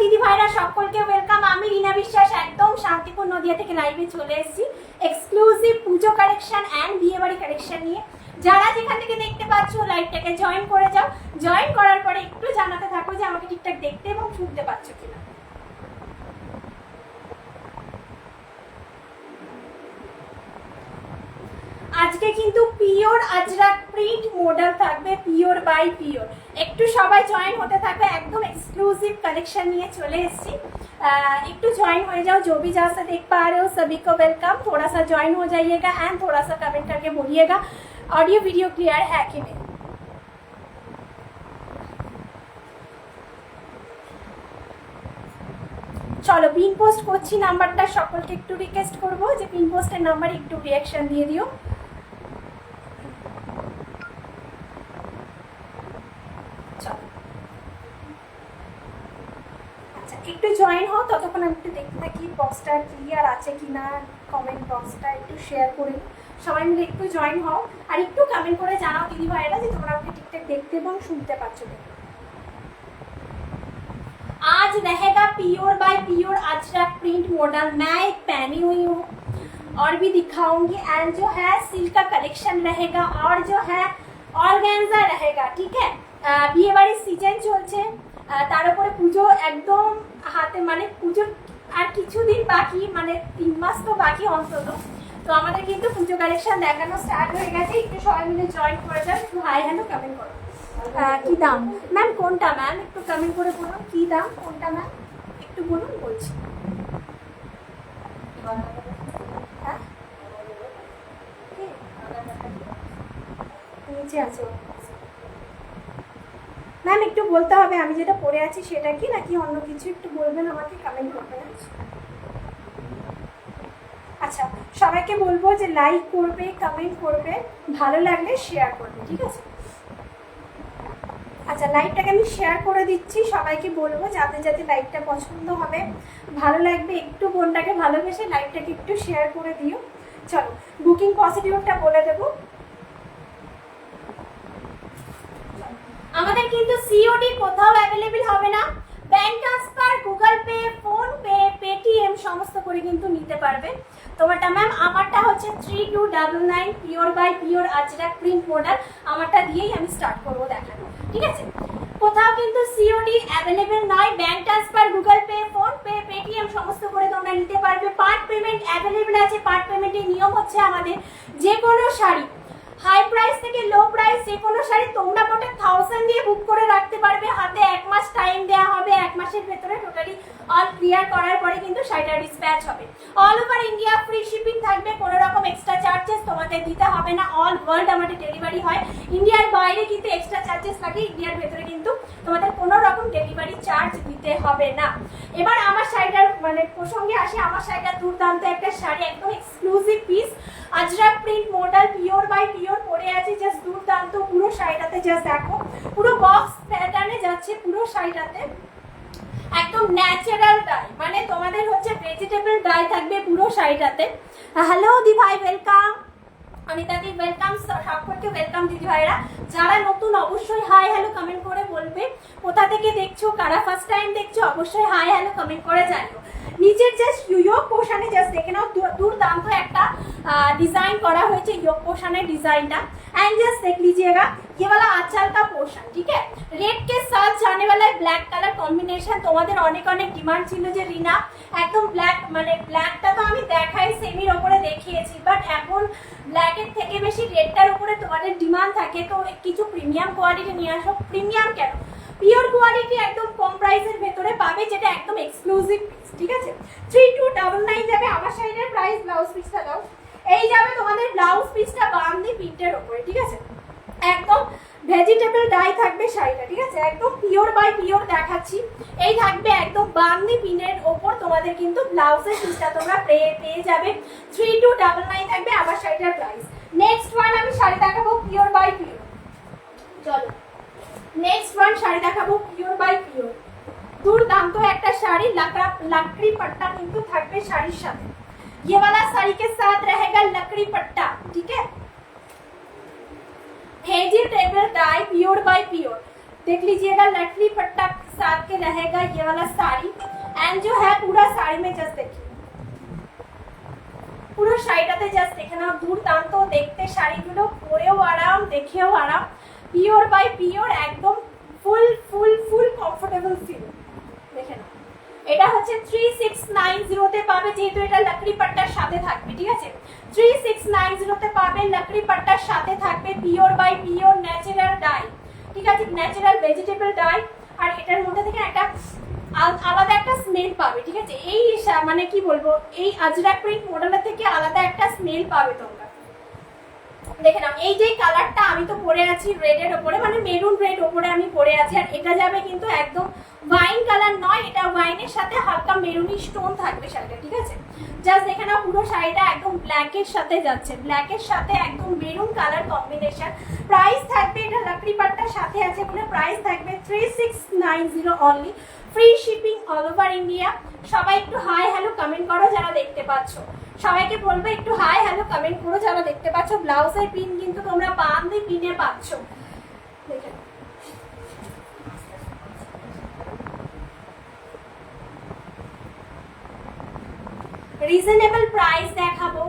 দিদি ভাইরা সকলকে ওয়েলকাম। আমি রিনা বিশ্বাস একদম শান্তিপুর নদিয়া থেকে লাইভে চলে এসেছি এক্সক্লুসিভ পুজো কালেকশন অ্যান্ড বিয়েবাড়ি কালেকশন নিয়ে। যারা যেখান থেকে দেখতে পাচ্ছ লাইভটাকে জয়েন করে যাও। জয়েন করার পরে একটু জানাতে থাকো যে আমাকে ঠিকঠাক দেখতে এবং শুনতে পাচ্ছ কিনা। আজকে কিন্তু পিওর আজরাক প্রিন্ট মডেল থাকবে, পিওর বাই পিওর। একটু সবাই জয়েন হতে থাকবে, একদম एक्सक्लूसिव कलेक्शन নিয়ে চলে এসেছি। একটু জয়েन हो जाओ, जो भी जहाँ से देख पा रहे हो सभी को वेलकम। थोड़ा सा जॉइन हो जाइएगा एंड थोड़ा सा कमेंट करके बोलिएगा ऑडियो वीडियो क्लियर है कि नहीं। চলো পিন পোস্ট করছি নাম্বারটা, সকলকে একটু রিকোয়েস্ট করব যে পিন পোস্টের নাম্বারে একটু রিঅ্যাকশন দিয়ে দিও। আচ্ছা একটু জয়েন হও, ততক্ষণ আমি একটু দেখতে থাকি বক্সটা ক্লিয়ার আছে কিনা। কমেন্ট বক্সটা একটু শেয়ার করে সবাই মিলে একটু জয়েন হও আর একটু কমেন্ট করে জানাও দিদি ভাইরা যে তোমরা আমাকে ঠিকঠাক দেখতে এবং শুনতে পাচ্ছ কিনা। आज रहेगा pure by pure Ajrak print model. मैं एक पहनी हुई हूँ और भी दिखाऊंगी। एंड जो है सिल्क का कलेक्शन रहेगा और जो है ऑर्गेन्जा रहेगा। ठीक है, বিয়ে বাড়ির সিজন চলছে, তার উপরে পুজো একদম হাতে, মানে পুজো আর কিছুদিন বাকি, মানে 3 মাস তো বাকি অন্তত। তো আমাদের কিন্তু পুজো কালেকশন দেখানো স্টার্ট হয়ে গেছে। একটু সবাই মিলে জয়েন করে যাও, একটু হাই হ্যালো কমেন্ট করো। কি দাম ম্যাম, কোনটা ম্যাম একটু কমেন্ট করে বলুন কি দাম, কোনটা ম্যাম একটু বলুন। বলছি হ্যাঁ নিচে আছে ম্যাম, একটু বলতে হবে আমি যেটা পরে আছি সেটা কি নাকি অন্য কিছু, একটু বলবেন আমাকে, কমেন্ট করবেন। আচ্ছা সবাইকে বলবো যে লাইক করবে, কমেন্ট করবে, ভালো লাগলে শেয়ার করবে, ঠিক আছে। আচ্ছা লাইভটাকে আমি শেয়ার করে দিচ্ছি, সবাইকে বলবো যাতে যাতে লাইভটা পছন্দ হবে, ভালো লাগবে, একটু বোনটাকে ভালোবেসে লাইভটাকে একটু শেয়ার করে দিও। চলো বুকিং প্রসিডিউরটা বলে দেবো। আমাদের কিন্তু সিওডি কোথাও অ্যাভেলেবেল হবে না। Bank transfer, Google pay, phone pay, Paytm সমস্ত করে কিন্তু নিতে পারবে। তোমারটা ম্যাম আমারটা হচ্ছে 3299 pure by pure Ajrak print model. আমারটা দিয়েই আমি স্টার্ট করবো দেখানো, ঠিক আছে। কোথাও কিন্তু সিওডি অ্যাভেলেবেল নয়। Bank transfer, Google pay, phone pay, Paytm সমস্ত করে তোমরা নিতে পারবে। পার্ট পেমেন্ট অ্যাভেলেবেল আছে। পার্ট পেমেন্টের নিয়ম হচ্ছে আমাদের যে কোনো শাড়ি হাই প্রাইস থেকে লো প্রাইস যে কোনো শাড়ি তোমরা মোটে 1000 দিয়ে বুক করে রাখতে পারবে। হাতে 1 মাস টাইম দেওয়া হবে। 1 মাসের ভেতরে টোটালি অল ক্লিয়ার করার পরে কিন্তু শাড়িটা ডিসপ্যাচ হবে। All over India free shipping থাকবে, কোনো রকম এক্সট্রা চার্জেস তোমাদের দিতে হবে না। অল ওয়ার্ল্ড আমাদের ডেলিভারি হয়। ইন্ডিয়ার বাইরে কিন্তু এক্সট্রা চার্জেস লাগে, ইন্ডিয়ার ভেতরে কিন্তু তোমাদের কোনো রকম ডেলিভারি চার্জ দিতে হবে না। এবার আমার শাড়িটার মানে প্রসঙ্গে আসি। আমার শাড়িটা দুর্দান্ত একটা শাড়ি, একদম exclusive piece, Ajrak print model, pure by pure পরে আছে। জাস্ট দুর্দান্ত পুরো শাড়িটাতে, জাস্ট দেখো পুরো বক্স প্যাটার্নে যাচ্ছে পুরো শাড়িটাতে। একদম ন্যাচারাল ডাই, মানে তোমাদের হচ্ছে ভেজিটেবল ডাই থাকবে পুরো শাড়িটাতে। হ্যালো দি ভাই ওয়েলকাম, অনিতা দি ওয়েলকাম, সকলকে ওয়েলকাম দিদি ভাইরা। যারা নতুন অবশ্যই হাই হ্যালো কমেন্ট করে বলবে কোথা থেকে দেখছো, কারা ফার্স্ট টাইম দেখছো অবশ্যই হাই হ্যালো কমেন্ট করে জানিও। নিচের জাস্ট ইয়োক পোর্শনে জাস্ট দেখে নাও, দুর্দান্ত একটা डिजाइन करा हुआ है योक पोर्शन डिजाइन टा। एंड जस्ट देख लीजिएगा ये वाला आंचल का पोर्शन, ठीक है, रेड के साथ जाने वाला है ब्लैक कलर कॉम्बिनेशन। তোমাদের অনেক অনেক ডিমান্ড ছিল যে রিনা একদম ব্ল্যাক, মানে ব্ল্যাকটা তো আমি দেখাই সেমির উপরে দেখিয়েছি, বাট এখন ব্ল্যাকের থেকে বেশি রেডটার উপরে তোমাদের ডিমান্ড থাকে। তো কিছু প্রিমিয়াম কোয়ালিটি নিয়ে আসো। প্রিমিয়াম কেন, পিওর কোয়ালিটি একদম কম প্রাইসের ভেতরে পাবে, যেটা একদম এক্সক্লুসিভ পিস, ঠিক আছে। 3299 যাবে আমার শাড়ির প্রাইস। ব্লাউজ পিসটা দাও, এই যাবে তোমাদের ব্লাউজ পিসটা বান্দি প্রিন্টের উপরে, ঠিক আছে। একদম ভেজিটেবল ডাই থাকবে শাড়িটা, ঠিক আছে। একদম পিওর বাই পিওর দেখাচ্ছি। এই থাকবে একদম বান্দি প্রিন্টের উপর তোমাদের কিন্তু ব্লাউজের পিসটা তোমরা পেয়ে যাবে। 3299 থাকবে আমার শাড়িটার প্রাইস। নেক্সট ওয়ান আমি শাড়ি দেখাবো পিওর বাই পিওর। চলো নেক্সট ওয়ান শাড়ি দেখাবো পিওর বাই পিওর। দুর্দান্ত একটা শাড়ি, লাকড়ি पट्टा কিন্তু থাকবে শাড়ির সাথে। ये वाला साड़ी के साथ रहेगा लकड़ी पट्टा, ठीक है। Vegetable dye pure by pure देख लीजिएगा, लकड़ी पट्टा साथ के रहेगा ये वाला साड़ी एंड जो है पूरा साड़ी में जस्ट देखिए পুরো শাড়িটাতে জাস্ট দেখে নাও দুর্দান্ত দেখতে শাড়িগুলো পরেও আরাম দেখেও আরাম পিওর বাই পিওর একদম ফুল ফুল ফুল কমফোর্টেবল ফিল দেখে নাও এটা হচ্ছে 3690 তে পাবে যেহেতু এটা লাকড়ি পাট্টার সাথে থাকবে ঠিক আছে 3690 তে পাবে লাকড়ি পাট্টার সাথে থাকবে pure by pure natural dye ঠিক আছে ন্যাচারাল ভেজিটেবল ডাই আর এটার মধ্যে থেকে একটা আলাদা একটা স্মেল পাবে ঠিক আছে এই মানে কি বলবো এই আজরাক প্রিন্ট মডেলের থেকে আলাদা একটা স্মেল পাবে তোমরা দেখে নাও এই যে কালারটা আমি তো পরে আছি রেডের উপরে মানে মেরুন রেড উপরে আমি পরে আছি আর এটা যাবে কিন্তু একদম ওয়াইন কালার নয় এটা ওয়াইনের সাথে হালকা মেরুনি স্টোন থাকবে শাড়িটা ঠিক আছে জাস্ট দেখে নাও পুরো শাড়িটা একদম ব্ল্যাকের সাথে যাচ্ছে ব্ল্যাকের সাথে একদম মেরুন কালার কম্বিনেশন প্রাইস থাকবে এটা লাকড়ি পাট্টার সাথে আছে বলে প্রাইস থাকবে 3690 only free shipping all over India সবাই একটু হাই হ্যালো কমেন্ট করো যারা দেখতে পাচ্ছ সবাইকে বলবো একটু হাই হ্যালো কমেন্ট করো যারা দেখতে পাচ্ছ ব্লাউজের পিন কিন্তু তোমরা বাঁধে পিনে পাচ্ছ দেখে রিজনেবল প্রাইস দেখাবো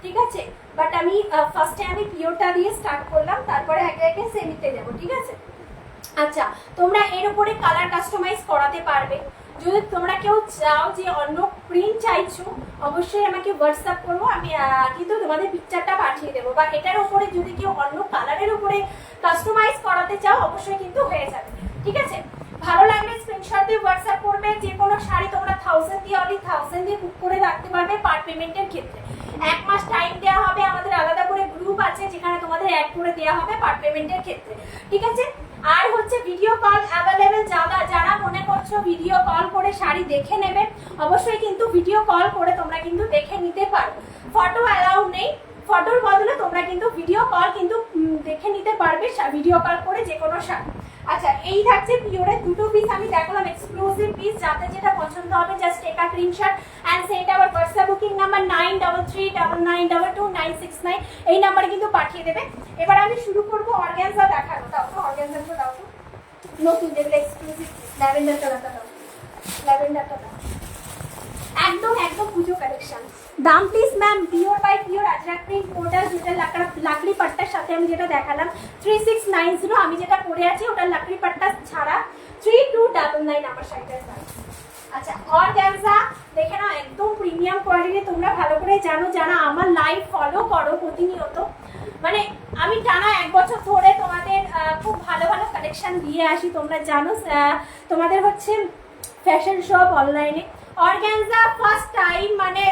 ঠিক আছে বাট আমি ফার্স্টে আমি পিওরটা দিয়ে স্টার্ট করলাম তারপরে একে একে সেমিতে যাব ঠিক আছে আচ্ছা তোমরা এর উপরে কালার কাস্টমাইজ করাতে পারবে যদি তোমরা কেউ চাও যে অন্য প্রিন্ট চাইছো অবশ্যই আমাকে হোয়াটসঅ্যাপ করবো আমি কিন্তু তোমাদের পিকচারটা পাঠিয়ে দেবো বা এটার উপরে যদি কেউ অন্য কালারের উপরে কাস্টমাইজ করাতে চাও অবশ্যই কিন্তু হয়ে যাবে ঠিক আছে ভালো লাগলে স্ক্রিনশট দিয়ে হোয়াটসঅ্যাপ করবে যে কোনো শাড়ি তোমরা 1000 দিয়ে অনলি 1000 দিয়ে বুক করে রাখতে পারবে পার পেমেন্টের ক্ষেত্রে এক মাস টাইম দেওয়া হবে আমাদের আলাদা করে গ্রুপ আছে যেখানে তোমাদের অ্যাড করে দেওয়া হবে পার পেমেন্টের ক্ষেত্রে ঠিক আছে আর হচ্ছে ভিডিও কল অ্যাভেলেবেল যারা মনে করছো ভিডিও কল করে শাড়ি দেখে নেবে অবশ্যই কিন্তু ভিডিও কল করে তোমরা কিন্তু দেখে নিতে পারো ফটো অ্যালাউ নেই ফটোর বদলে তোমরা কিন্তু ভিডিও কল কিন্তু দেখে নিতে পারবে ভিডিও কল করে যে কোনো শাড়ি আচ্ছা এই থাকছে পিওরের দুটো পিস আমি দেখালাম এক্সক্লুসিভ পিস যাতে যেটা পছন্দ হবে just take a screenshot and send our WhatsApp booking number 9339922969 এই নম্বরে কিন্তু পাঠিয়ে দেবে এবার আমি শুরু করব অর্গানজা দেখানো দাও তো অর্গানজাটা দাও তো নতুন যেগুলো এক্সক্লুসিভ ল্যাভেন্ডার কালারটা দাও ল্যাভেন্ডারটা দাও একদম একদম পুজো কালেকশন দাম please ma'am pure by pure Ajrak print model যেটা লাকড়ি পাট্টার সাথে আমি যেটা দেখালাম 3690 আমি যেটা পরে আছি ওটা লাকড়ি পাট্টা ছাড়া 3299 আমার শাড়িটার দাম আচ্ছা অর্গানজা দেখে না একদম প্রিমিয়াম কোয়ালিটি তোমরা ভালো করে জানো যারা আমার লাইভ ফলো করো প্রতিনিয়ত মানে আমি টানা এক বছর ধরে তোমাদের খুব ভালো ভালো কালেকশন দিয়ে আসি তোমরা জানো তোমাদের হচ্ছে ফ্যাশন শপ অনলাইনে অর্গানজা ফার্স্ট টাইম মানে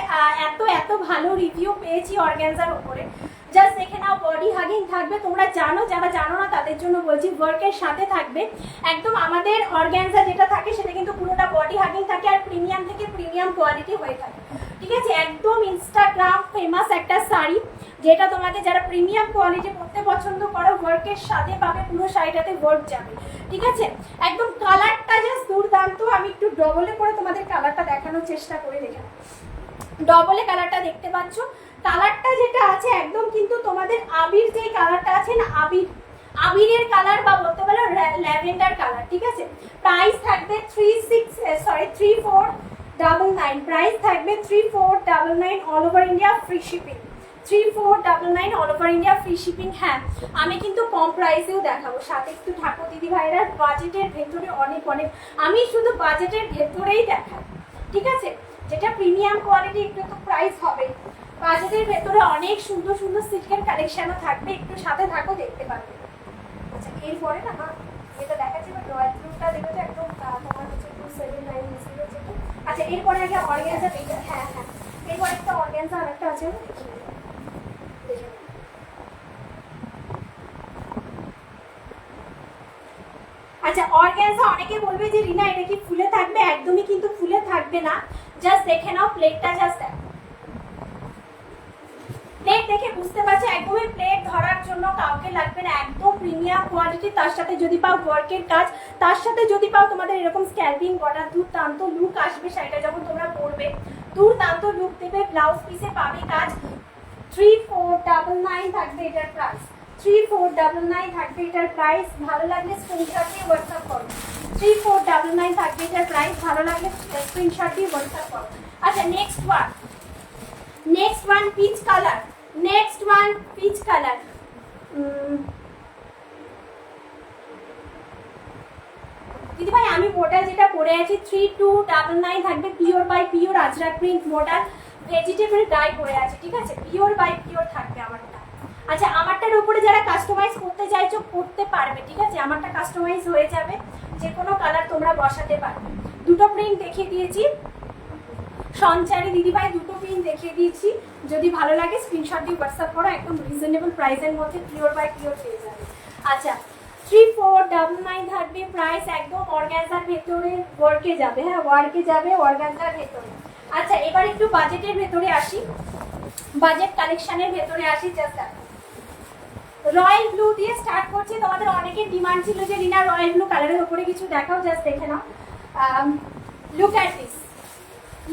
এত ভালো রিভিউ পেয়েছি অর্গানজার উপরে জাস্ট দেখে নাও বডি হাগিং থাকবে তোমরা জানো যারা জানো না তাদের জন্য বলছি ওয়ার্কের সাথে থাকবে একদম আমাদের অর্গানজা যেটা থাকে সেটা কিন্তু পুরোটা বডি হাগিং থাকে আর প্রিমিয়াম থেকে প্রিমিয়াম কোয়ালিটি হয়ে থাকে ঠিক আছে একদম ইনস্টাগ্রাম ফেমাস একটা শাড়ি যেটা তোমাদের যারা প্রিমিয়াম কোয়ালিটি পরতে পছন্দ করো ওয়ার্কের সাথে পাবে পুরো শাড়িটাতে ওয়ার্ক যাবে ঠিক আছে একদম কালারটা জাস্ট দুর্দান্ত আমি একটু ডবলে করে তোমাদের কালারটা দেখানোর চেষ্টা করে দেখে ডবলে কালারটা দেখতে পাচ্ছ কালারটা যেটা আছে একদম কিন্তু তোমাদের আবির যে কালারটা আছে না আবিরের কালার বা বলতে পারো ল্যাভেন্ডার কালার ঠিক আছে প্রাইস থাকবে 3499 প্রাইস থাকবে 3499 all over India free shipping 3499 all over India free shipping হ্যাঁ আমি কিন্তু কম প্রাইসেও দেখাবো সাথে একটু ঠাকুর দিদি ভাইরা বাজেটের ভেতরে অনেক আমি শুধু বাজেটের ভেতরেই দেখাই ঠিক আছে যেটা প্রিমিয়াম কোয়ালিটি একটু তো প্রাইস হবে বাজেটের ভেতরে অনেক সুন্দর সুন্দর সিল্কের কালেকশনও থাকবে একটু সাথে থাকো দেখতে পারবে আচ্ছা এরপরে না যেটা দেখাচ্ছি বা রয়্যাল ব্লুটা দেখেছো একদম তোমার হচ্ছে 279 মিসিং হচ্ছে আচ্ছা এরপরে আগে অর্গানজা হ্যাঁ এরপরে একটা অর্গানজা আরেকটা আছে আচ্ছা অর্গানজা অনেকে বলবে যে রিনা এটা কি ফুলে থাকবে একদমই কিন্তু ফুলে থাকবে না জাস্ট দেখে নাও প্লেটটা জাস্ট প্লেট দেখে বুঝতে পারছো একদমই প্লেট ধরার জন্য কাউকে লাগবে না একদম প্রিমিয়াম কোয়ালিটি তার সাথে যদি পাও ওয়ার্কের কাজ তার সাথে যদি পাও তোমাদের এরকম স্ক্যাল্পিং করা দুর্দান্ত লুক আসবে শাড়িটা যখন তোমরা পরবে দুর্দান্ত লুক দেবে ব্লাউজ পিসে পাবে কাজ 3499 থাকবে এটার প্রাইস 3499 থাকবে এটার প্রাইস ভালো লাগলে স্ক্রিনশট দিয়ে হোয়াটসঅ্যাপ করো 3499 থাকবে এটার প্রাইস। ভালো লাগলে স্ক্রিনশট দিয়ে হোয়াটসঅ্যাপ করো। আচ্ছা নেক্সট ওয়ান পিচ কালার, দিদি ভাই আমি মডেল যেটা পরে আছি 3299 থাকবে, pure by pure Ajrak print model, vegetable dye পরে আছে, ঠিক আছে, পিওর বাই পিওর থাকবে আমারটা। আচ্ছা আমারটার উপরে যারা কাস্টমাইজ করতে চাইছো করতে পারবে, ঠিক আছে, আমারটা কাস্টমাইজ হয়ে যাবে, যে কোনো কালার তোমরা বসাতে পারবে। দুটো প্রিন্ট দেখিয়ে দিয়েছি সঞ্চারী দিদি ভাই, দুটো প্রিন্ট দেখিয়ে দিয়েছি, যদি ভালো লাগে স্ক্রিনশট দিয়ে হোয়াটসঅ্যাপ করো, একদম রিজনেবল প্রাইসের মধ্যে পিওর বাই পিওর পেয়ে যাবে। আচ্ছা 3499 থাকবে প্রাইস, একদম অর্গানজার ভেতরে ওয়ার্কে যাবে, হ্যাঁ ওয়ার্কে যাবে, অর্গানজার ভেতরে। আচ্ছা এবার একটু বাজেটের ভেতরে আসি, বাজেট কালেকশনের ভেতরে আসি। জাস্ট রয়্যাল ব্লু দিয়ে স্টার্ট করছি, তোমাদের অনেকের ডিমান্ড ছিল যে রিনা রয়্যাল ব্লু কালারের উপরে কিছু দেখাও, জাস্ট দেখে নাও।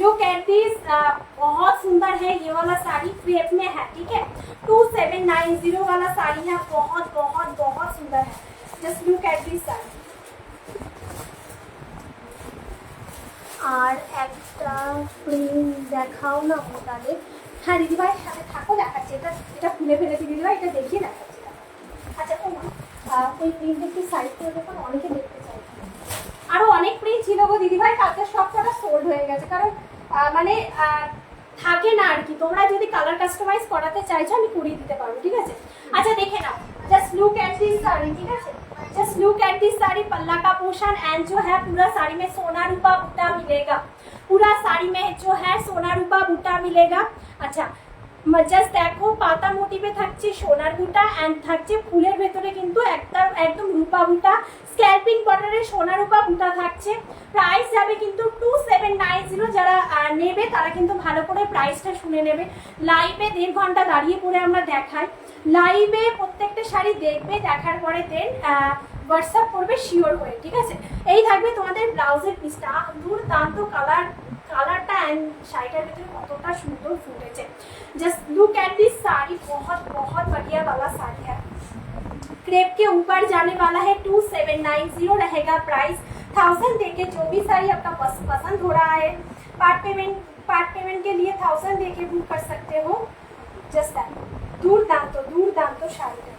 लुक एट दिस बहुत सुंदर है, ये वाला साड़ी क्रेप में है, ठीक है, 2790 वाला साड़ी है, बहुत बहुत बहुत सुंदर है, just look at this sari. আর একটা প্রিন্ট দেখাও না তাহলে। হ্যাঁ দিদিভাই সাথে থাকো, দেখাচ্ছি, এটা খুলে ফেলেছি দিদিভাই, এটা দেখিয়ে দেখাচ্ছি। আচ্ছা ওই প্রিন্ট একটু সাইড করে দেখুন, অনেকে দেখতে চাই। আরো অনেক প্রিন্ট ছিল গো দিদিভাই, কালকে সব কটা সোল্ড হয়ে গেছে, কারণ মানে থাকে না আর কি। তোমরা যদি কালার কাস্টমাইজ করাতে চাইছো আমি করিয়ে দিতে পারবো, ঠিক আছে। আচ্ছা দেখে নাও, just look at this sari, ठीक है, just look at this sari, पल्ला का पोर्शन एंड जो है पूरा साड़ी में सोना रूपा बूटा मिलेगा, पूरा साड़ी में जो है सोना रूपा बूटा मिलेगा। अच्छा জাস্ট দেখো পাতা মোটিভে থাকছে সোনার বুটা এন্ড থাকছে ফুলের ভেতরে কিন্তু একদম রূপা বুটা, স্ক্যাল্পিং বর্ডারে সোনা রূপা বুটা থাকছে। প্রাইস যাবে কিন্তু 2790, যারা নেবে তারা কিন্তু ভালো করে প্রাইসটা শুনে নেবে। লাইভে 1.5 ঘন্টা দাঁড়িয়ে পরে আমরা দেখাই, লাইভে প্রত্যেকটা শাড়ি দেখবে, দেখার পরে দেন হোয়াটসঅ্যাপ করবে শিওর হয়ে, ঠিক আছে। এই থাকবে তোমাদের ব্লাউজের পিসটা, দুর্দান্ত কালারটা एंड শাড়িটার ভিতরে কতটা সুন্দর ফুটেছে। Just look at this sari, बहुत बहुत बढ़िया वाला साड़ी है, क्रेप के ऊपर जाने वाला है, 2790 रहेगा प्राइस। 1000 देके जो भी साड़ी आपका पसंद हो रहा है, पार्ट पेमेंट के लिए 1000 देके बुक कर सकते हो। जस्ट दैट, দুর্দান্ত শাড়িটা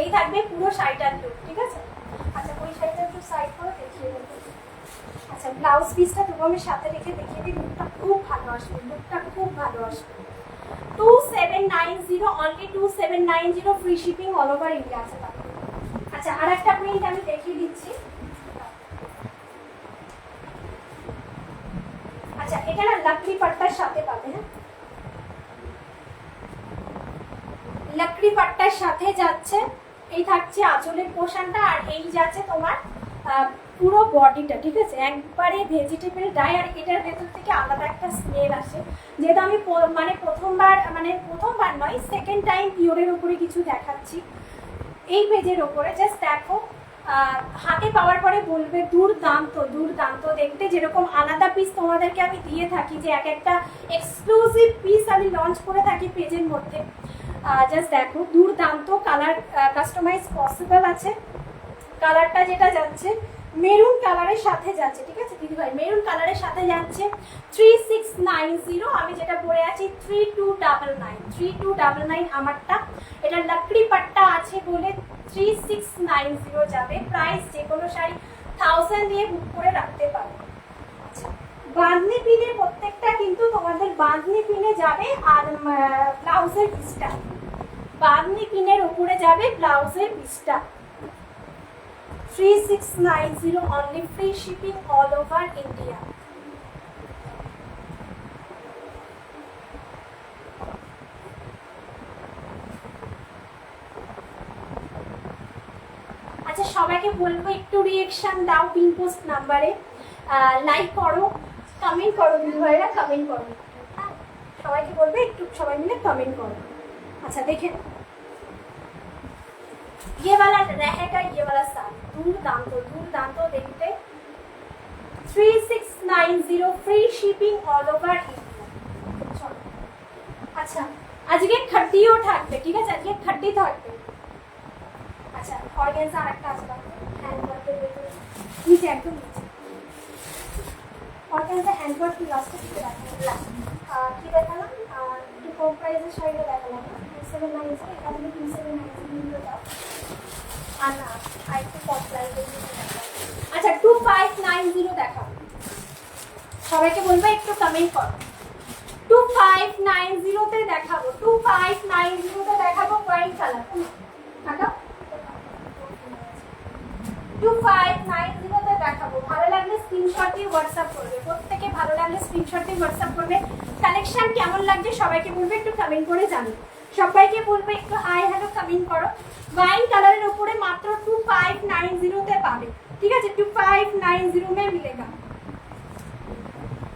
এই থাকবে পুরো শাড়িটার লুক, ঠিক আছে। আচ্ছা ওই শাড়িটা একটু সাইড করে দেখিয়ে দেবো। আচ্ছা ব্লাউজ পিসটা তোমাদের সাথে রেখে দেখিয়ে দিই, লুকটা খুব ভালো আসবে, 2790, only 2790, free shipping all over India আছে। আচ্ছা আর একটা প্রিন্ট আমি দেখিয়ে দিচ্ছি। আচ্ছা এটা না লাকড়ি পাট্টার সাথে পাবে, হ্যাঁ লাকড়ি পাট্টার সাথে যাচ্ছে, এই থাকছে আঁচলের পোর্শনটা, আর এই যাচ্ছে তোমার পুরো বডিটা, ঠিক আছে, একবারে ভেজিটেবল ডাই। আর এটার ভেতর থেকে আলাদা একটা স্মেল আসে, যেটা আমি মানে প্রথমবার নয়, সেকেন্ড টাইম পিওরের উপরে কিছু দেখাচ্ছি এই পেজের ওপরে। জাস্ট দেখো, হাতে পাওয়ার পরে বলবে দুর্দান্ত দেখতে। যেরকম আলাদা পিস তোমাদেরকে আমি দিয়ে থাকি, যে এক একটা এক্সক্লুসিভ পিস আমি লঞ্চ করে থাকি পেজের মধ্যে, জাস্ট দেখো দুর্দান্ত কালার কাস্টমাইজ পসিবল আছে। কালারটা যেটা যাচ্ছে মেরুন কালারের সাথে যাচ্ছে, ঠিক আছে দিদিভাই, মেরুন কালারের সাথে যাচ্ছে 3690, আমি যেটা পরে আছি 3299 আমারটা। এটা লাকড়ি পাট্টা আছে বলে 3690 যাবে প্রাইস। যে কোনো শাড়ি 1000 দিয়ে বুক করে রাখতে পারো। আচ্ছা বাঁধনি পিনে প্রত্যেকটা কিন্তু তোমাদের বাঁধনি পিনে যাবে, আর ব্লাউজের পিসটা বাঁধনি পিনের উপরে যাবে ব্লাউজের পিসটা। 3690 only, free shipping all over India. আচ্ছা সবাইকে বলবো একটু রিঅ্যাকশন দাও পিন পোস্ট নাম্বারে, লাইক করো, কমেন্ট করো, দিদিভাইরা কমেন্ট করো, সবাইকে বলবে একটু সবাই মিলে কমেন্ট করো। আচ্ছা দেখে ये वाला रहेगा, ये वाला साड़ी দুর্দান্ত দেখতে, 3690, free shipping all over India. আচ্ছা আজকে খাড্ডিও থাকবে, ঠিক আছে, আজকে খাড্ডি থাকবে। আচ্ছা অর্গানজা আরেকটা আসবে হ্যান্ড ওয়ার্কের ভেতরে, নিচে একদম নিচে অর্গানজা হ্যান্ডওয়ার্ক লাস্টে দিকে দেখালাম, কি দেখালাম একটু কম প্রাইসের শাড়িটা দেখালাম 2790, এখান থেকে 2790 দাও। আর না আর একটু কম প্রাইসের দেখালাম। আচ্ছা 2590 দেখাও, সবাইকে বলবো একটু কমেন্ট করো। 2590 দেখাবো, 2590 দেখাবো ওয়াইন কালার। টাকা 2590 দেখাবো। ভালো লাগলে স্ক্রিনশট দিয়ে হোয়াটসঅ্যাপ করবে, প্রত্যেকে ভালো লাগলে স্ক্রিনশট দিয়ে হোয়াটসঅ্যাপ করবে। কালেকশন কেমন লাগছে সবাইকে বলবে একটু কমেন্ট করে জানো। সবাইকে বলবে একটু হাই হ্যালো কমেন্ট করো। ওয়াইন কালারের উপরে মাত্র 2590 তে পাবে, ঠিক আছে? 2590 में मिलेगा,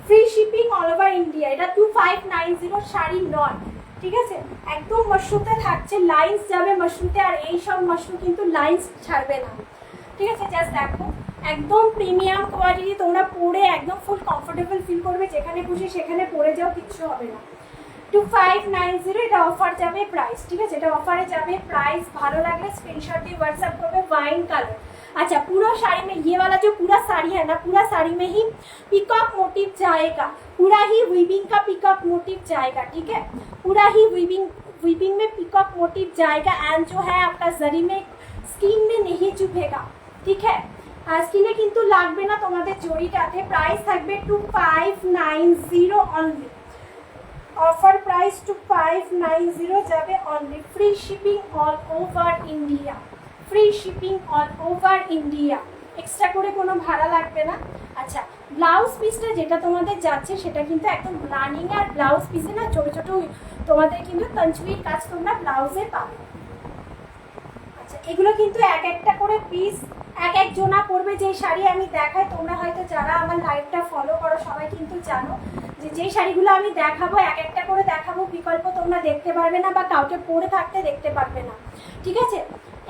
free shipping all over India. এটা 2590 শাড়ি নয়, ঠিক আছে? একদম মশরুতে থাকছে, লাইন্স যাবে মশরুতে, আর এই সব মশরু কিন্তু লাইন্স ছাড়বে না, ঠিক আছে? জাস্ট দেখো একদম প্রিমিয়াম কোয়ালিটি, তোমরা পরে একদম ফুল কমফোর্টেবল ফিল করবে, যেখানে খুশি সেখানে পরে যাও, কিচ্ছু হবে না। 2590 এটা অফার যাবে প্রাইস, ঠিক আছে? এটা অফারে যাবে প্রাইস। ভালো লাগলে स्क्रीनशॉट দিয়ে व्हाट्सएप করবে। वाइन कलर, अच्छा पूरा साड़ी में ये वाला जो पूरा साड़ी है ना, पूरा साड़ी में ही पिकॉक मोटिव जाएगा, पूरा ही वीविंग का पिकॉक मोटिव जाएगा, ठीक है? पूरा ही वीविंग में पिकॉक मोटिव जाएगा एंड जो है आपका जरी में स्किन में नहीं चुभेगा, ठीक है? स्किने किंतु লাগবে না তোমাদের জড়িটাতে। প্রাইস থাকবে 2590 অনলি, অফার প্রাইস 2590 যাবে only. Free shipping all over India, free shipping all over India, extra করে কোনো ভাড়া লাগবে না। আচ্ছা ব্লাউজ পিসটা যেটা তোমাদের যাচ্ছে সেটা কিন্তু একদম রানিং, আর ব্লাউজ পিসে না ছোটো ছোটো তোমাদের কিন্তু তঞ্চুরির কাজ তোমরা ব্লাউজে পাবে। আচ্ছা এগুলো কিন্তু এক একটা করে পিস এক এক জোনা পড়বে। যে শাড়ি আমি দেখাই, তোমরা হয়তো যারা আমার লাইভটা ফলো করো সবাই কিন্তু জানো যে যেই শাড়িগুলো আমি দেখাবো এক একটা করে দেখাবো, বিকল্প তোমরা দেখতে পারবে না বা কাউকে পরে থাকতে দেখতে পারবে না, ঠিক আছে?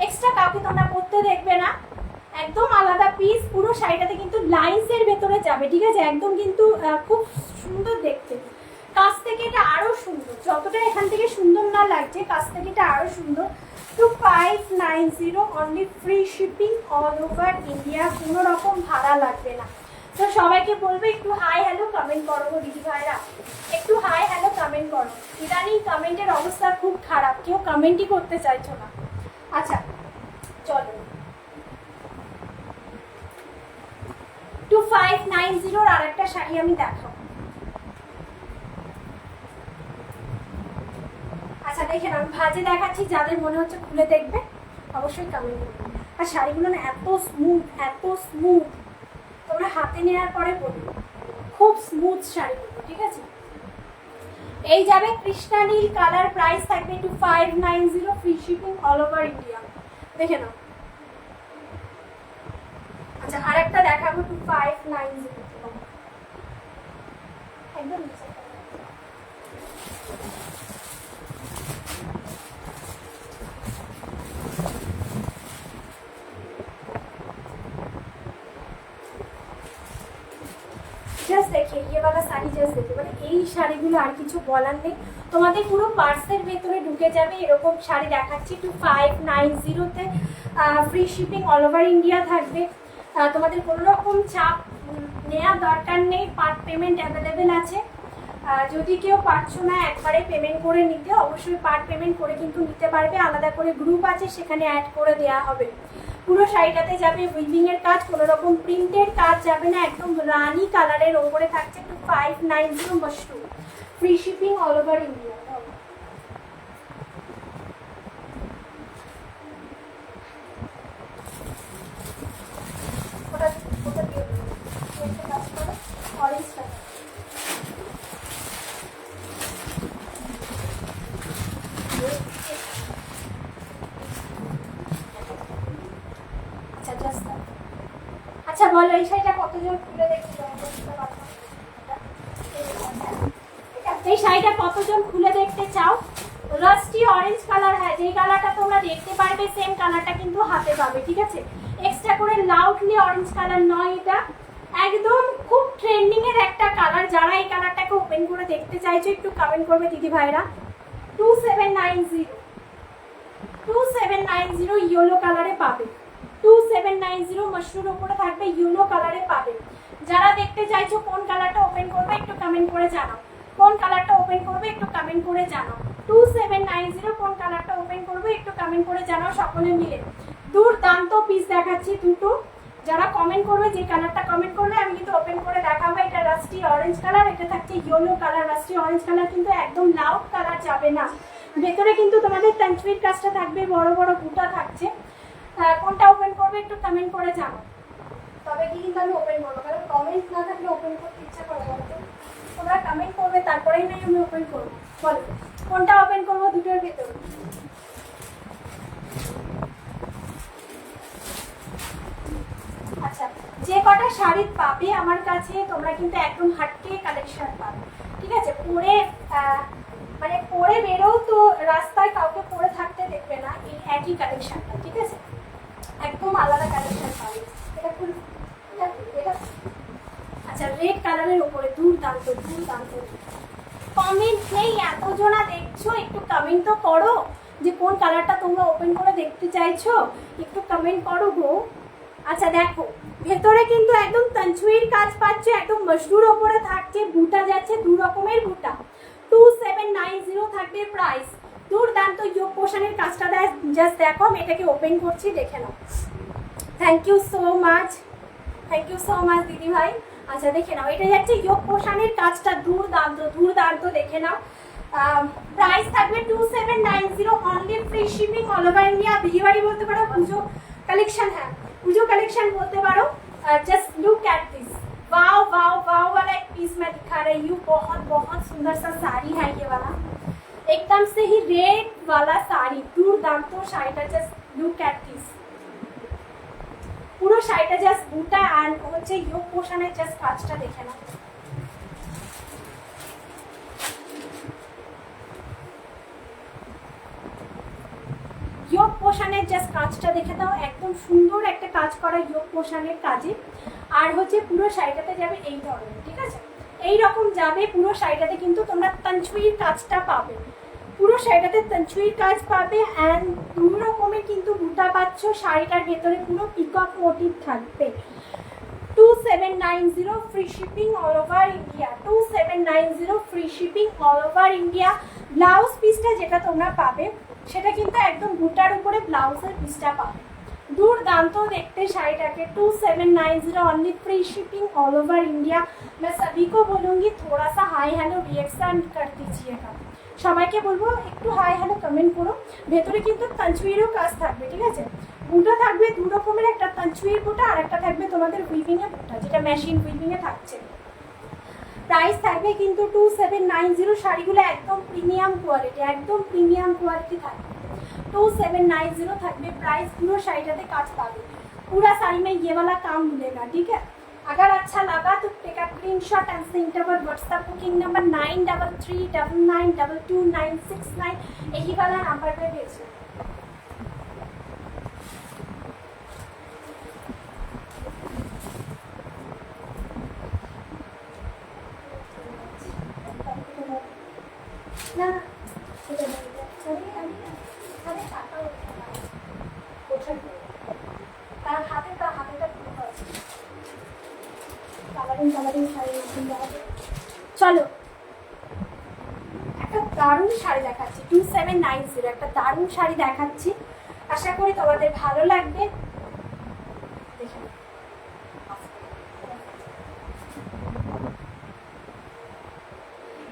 এক্সট্রা কাউকে তোমরা পরতে দেখবে না, একদম আলাদা পিস। পুরো শাড়িটাতে কিন্তু লাইন্সের ভেতরে যাবে, ঠিক আছে? একদম কিন্তু খুব সুন্দর দেখতে, কাছ থেকে এটা আরো সুন্দর, যতটা এখান থেকে সুন্দর না লাগছে কাছ থেকে এটা আরো সুন্দর। 2590 only, free shipping all over India, কোনো রকম ভাড়া লাগবে না। তো সবাইকে বলবে একটু হাই হ্যালো কমেন্ট করো দিদি ভাইরা, একটু হাই হ্যালো কমেন্ট করো। ইদানিং কমেন্টের অবস্থা খুব খারাপ, কেউ কমেন্টই করতে চাইছো না। আচ্ছা চলো 2590 আর একটা শাড়ি আমি দেখাবো। আচ্ছা দেখে আমি ভাজে দেখাচ্ছি, যাদের মনে হচ্ছে খুলে দেখবে অবশ্যই কমেন্ট করবে। আর শাড়িগুলো না এত স্মুথ, এত স্মুথ, তোমরা হাতে নেওয়ার পরে বলবে খুব স্মুথ শাড়িগুলো, ঠিক আছে? এই যাবে কৃষ্ণা নীল কালার, প্রাইস থাকবে 2590, free shipping all over India. দেখে নাও। আচ্ছা আরেকটা দেখাবো 2590, একদম নিচে। জাস্ট দেখে ये वाला শাড়ি জাস্ট দেখে, মানে এই শাড়িগুলো আর কিছু বলার নেই, তোমাদের পুরো পার্সের ভেতরে ঢুকে যাবে। এরকম শাড়ি দেখাচ্ছি 2590 তে, free shipping all over India থাকবে। তোমাদের কোনো রকম চাপ নেওয়ার দরকার নেই, পার্ট পেমেন্ট অ্যাভেলেবেল আছে। যদি কেউ পারছো না একবারে পেমেন্ট করে নিতে, অবশ্যই পার্ট পেমেন্ট করে কিন্তু নিতে পারবে। আলাদা করে গ্রুপ আছে, সেখানে অ্যাড করে দেওয়া হবে। পুরো শাড়িটাতে যাবে উইভিং এর কাজ, কোনো রকম প্রিন্টের কাজ যাবে না, একদম রানি কালারের ওপরে থাকছে 2590 mushroom, free shipping all over India. Orange colour, আচ্ছা বলো এই শাড়িটা কতজন খুলে দেখতে চাও? এই শাড়িটা কতজন খুলে দেখতে চাও? রাস্টি অরেঞ্জ কালার, হ্যাঁ যেই কালারটা তোমরা দেখতে পারবে সেম কালারটা কিন্তু হাতে পাবে, ঠিক আছে? এক্সট্রা করে লাউডলি অরেঞ্জ কালার নয়, এটা একদম খুব ট্রেন্ডিং এর একটা কালার। যারা এই কালারটাকে ওপেন করে দেখতে চাইছো একটু কমেন্ট করবে দিদি ভাইরা। 2790 ইয়েলো কালারে পাবে, 2790 মাশরুর উপরে থাকবে, ইয়েলো কালারে পাবে। যারা দেখতে চাইছো কোন কালারটা ওপেন করবে একটু কমেন্ট করে জানাও, কোন কালারটা ওপেন করবে একটু কমেন্ট করে জানাও। 2790 কোন কালারটা ওপেন করবে একটু কমেন্ট করে জানাও সকলে মিলে। দুর্দান্ত পিস দেখাচ্ছি দুটো, যারা কমেন্ট করবে যে কালারটা কমেন্ট করবে আমি কিন্তু ওপেন করে দেখাবো। এটা রাস্টি অরেঞ্জ কালার, এটা থাকছে yellow colour. Rusty orange colour কিন্তু একদম লাউড কালার যাবে না। ভেতরে কিন্তু তোমাদের তানচুইর কাজটা থাকবে, বড় বড় বুটা থাকছে। কোনটা ওপেন করবে একটু কমেন্ট করে জানো, তবে কি কিন্তু আমি ওপেন করবো, কারণ কমেন্ট না থাকলে ওপেন করতে ইচ্ছা করে বলো তো। তোমরা কমেন্ট করবে তারপরেই নাই আমি ওপেন করবো। বলো কোনটা ওপেন করবো দুটোর ভেতর। আচ্ছা, যে কটা শাড়ি পাবে আমার কাছে তোমরা কিন্তু একদম হাটকে কালেকশন পাবে, ঠিক আছে। পরে মানে পরে বেরোও তো রাস্তায় কাউকে পরে থাকতে দেখবে না এই একই কালেকশনটা, ঠিক আছে। একদম আলাদা কালেকশন পাবে। এটা ফুল এটা আচ্ছা রেড কালারের উপরে দুর্দান্ত দুর্দান্ত। কমেন্ট নেই, এতজনা দেখছো একটু কমেন্ট তো করো যে কোন কালারটা তোমরা ওপেন করে দেখতে চাইছো, একটু কমেন্ট করো গো। আচ্ছা দেখো ভেতরে কিন্তু একদম তানচুইর কাজ পাচ্ছে, একদম মশরুর ওপরে থাকছে, বুটা যাচ্ছে দু রকমের বুটা। 2790 থাকবে প্রাইস। দুর্দান্ত যোগ পোষণের কাজটা দেয়, জাস্ট দেখো আমি এটাকে ওপেন করছি, দেখে নাও। Thank you so much, thank you so much দিদি ভাই। আচ্ছা দেখে নাও, এটা যাচ্ছে যোগ পোষণের কাজটা দুর্দান্ত দুর্দান্ত, দেখে নাও। প্রাইস থাকবে 2790, only free shipping all over India. বিয়েবাড়ি বলতে পারো, পুজো কালেকশন, হ্যাঁ पुजो कलेक्शन बोलते पारो। Just look at this, wow wow wow वाला एक पीस मैं दिखा रही हूँ। बहुत बहुत सुंदर सा साड़ी है ये वाला, एकदम से ही रेड वाला साड़ी, दुर्दांत शाড়িটা। जस्ट लुक एट दिस, পুরো শাড়িটা জাস্ট বুটা এন্ড হচ্ছে ইয়োগ পোর্শনের জাস্ট কাজটা দেখে নাও। ইয়োগ পোর্শনের জাস্ট কাজটা দেখে দাও, একদম সুন্দর একটা কাজ করা ইয়োগ পোর্শনের কাজে। আর হচ্ছে পুরো শাড়িটাতে যাবে এই ধরনের, ঠিক আছে, এই রকম যাবে পুরো শাড়িটাতে। কিন্তু তোমরা তানচুইর কাজটা পাবে, পুরো শাড়িটাতে তানচুইর কাজ পাবে অ্যান্ড দু রকমের কিন্তু বুটা পাচ্ছ। শাড়িটার ভেতরে পুরো পিকক মোটিভ থাকবে। 2790 free shipping all over India, 2790 free shipping all over India. Blouse পিসটা যেটা তোমরা পাবে সেটা কিন্তু একদম বুটার উপরে ব্লাউজের পিসটা পাবে। दुर्दांत देखते শাড়িটাকে। 2790 only free shipping all over India. मैं सभी को बोलूँगी थोड़ा सा हाई हेलो रिएक्शन कर दीजिएगा, সবাইকে বলবো একটু হাই হ্যালো কমেন্ট করো। ভেতরে কিন্তু তানচুইরও কাজ থাকবে, ঠিক আছে। বুটা থাকবে দু রকমের, একটা তানচুইর বুটা আর একটা থাকবে তোমাদের উইভিং এর বুটা, যেটা মেশিন উইভিং এ থাকছে। প্রাইস থাকবে কিন্তু 2790। শাড়িগুলো একদম প্রিমিয়াম কোয়ালিটি, একদম প্রিমিয়াম কোয়ালিটি থাকবে। 2790 থাকবে প্রাइस। पूरा শাড়িটাতে কাজ পাবে, पूरा साड़ी में ये वाला काम मिलेगा, ठीक है। अगर अच्छा लगा तो take a screenshot and send our WhatsApp booking number 9339922969, यही वाला नंबर पे भेजो। ना চলো একটা দারুণ শাড়ি দেখাচ্ছি। 2790 একটা দারুণ শাড়ি দেখাচ্ছি, আশা করি তোমাদের ভালো লাগবে।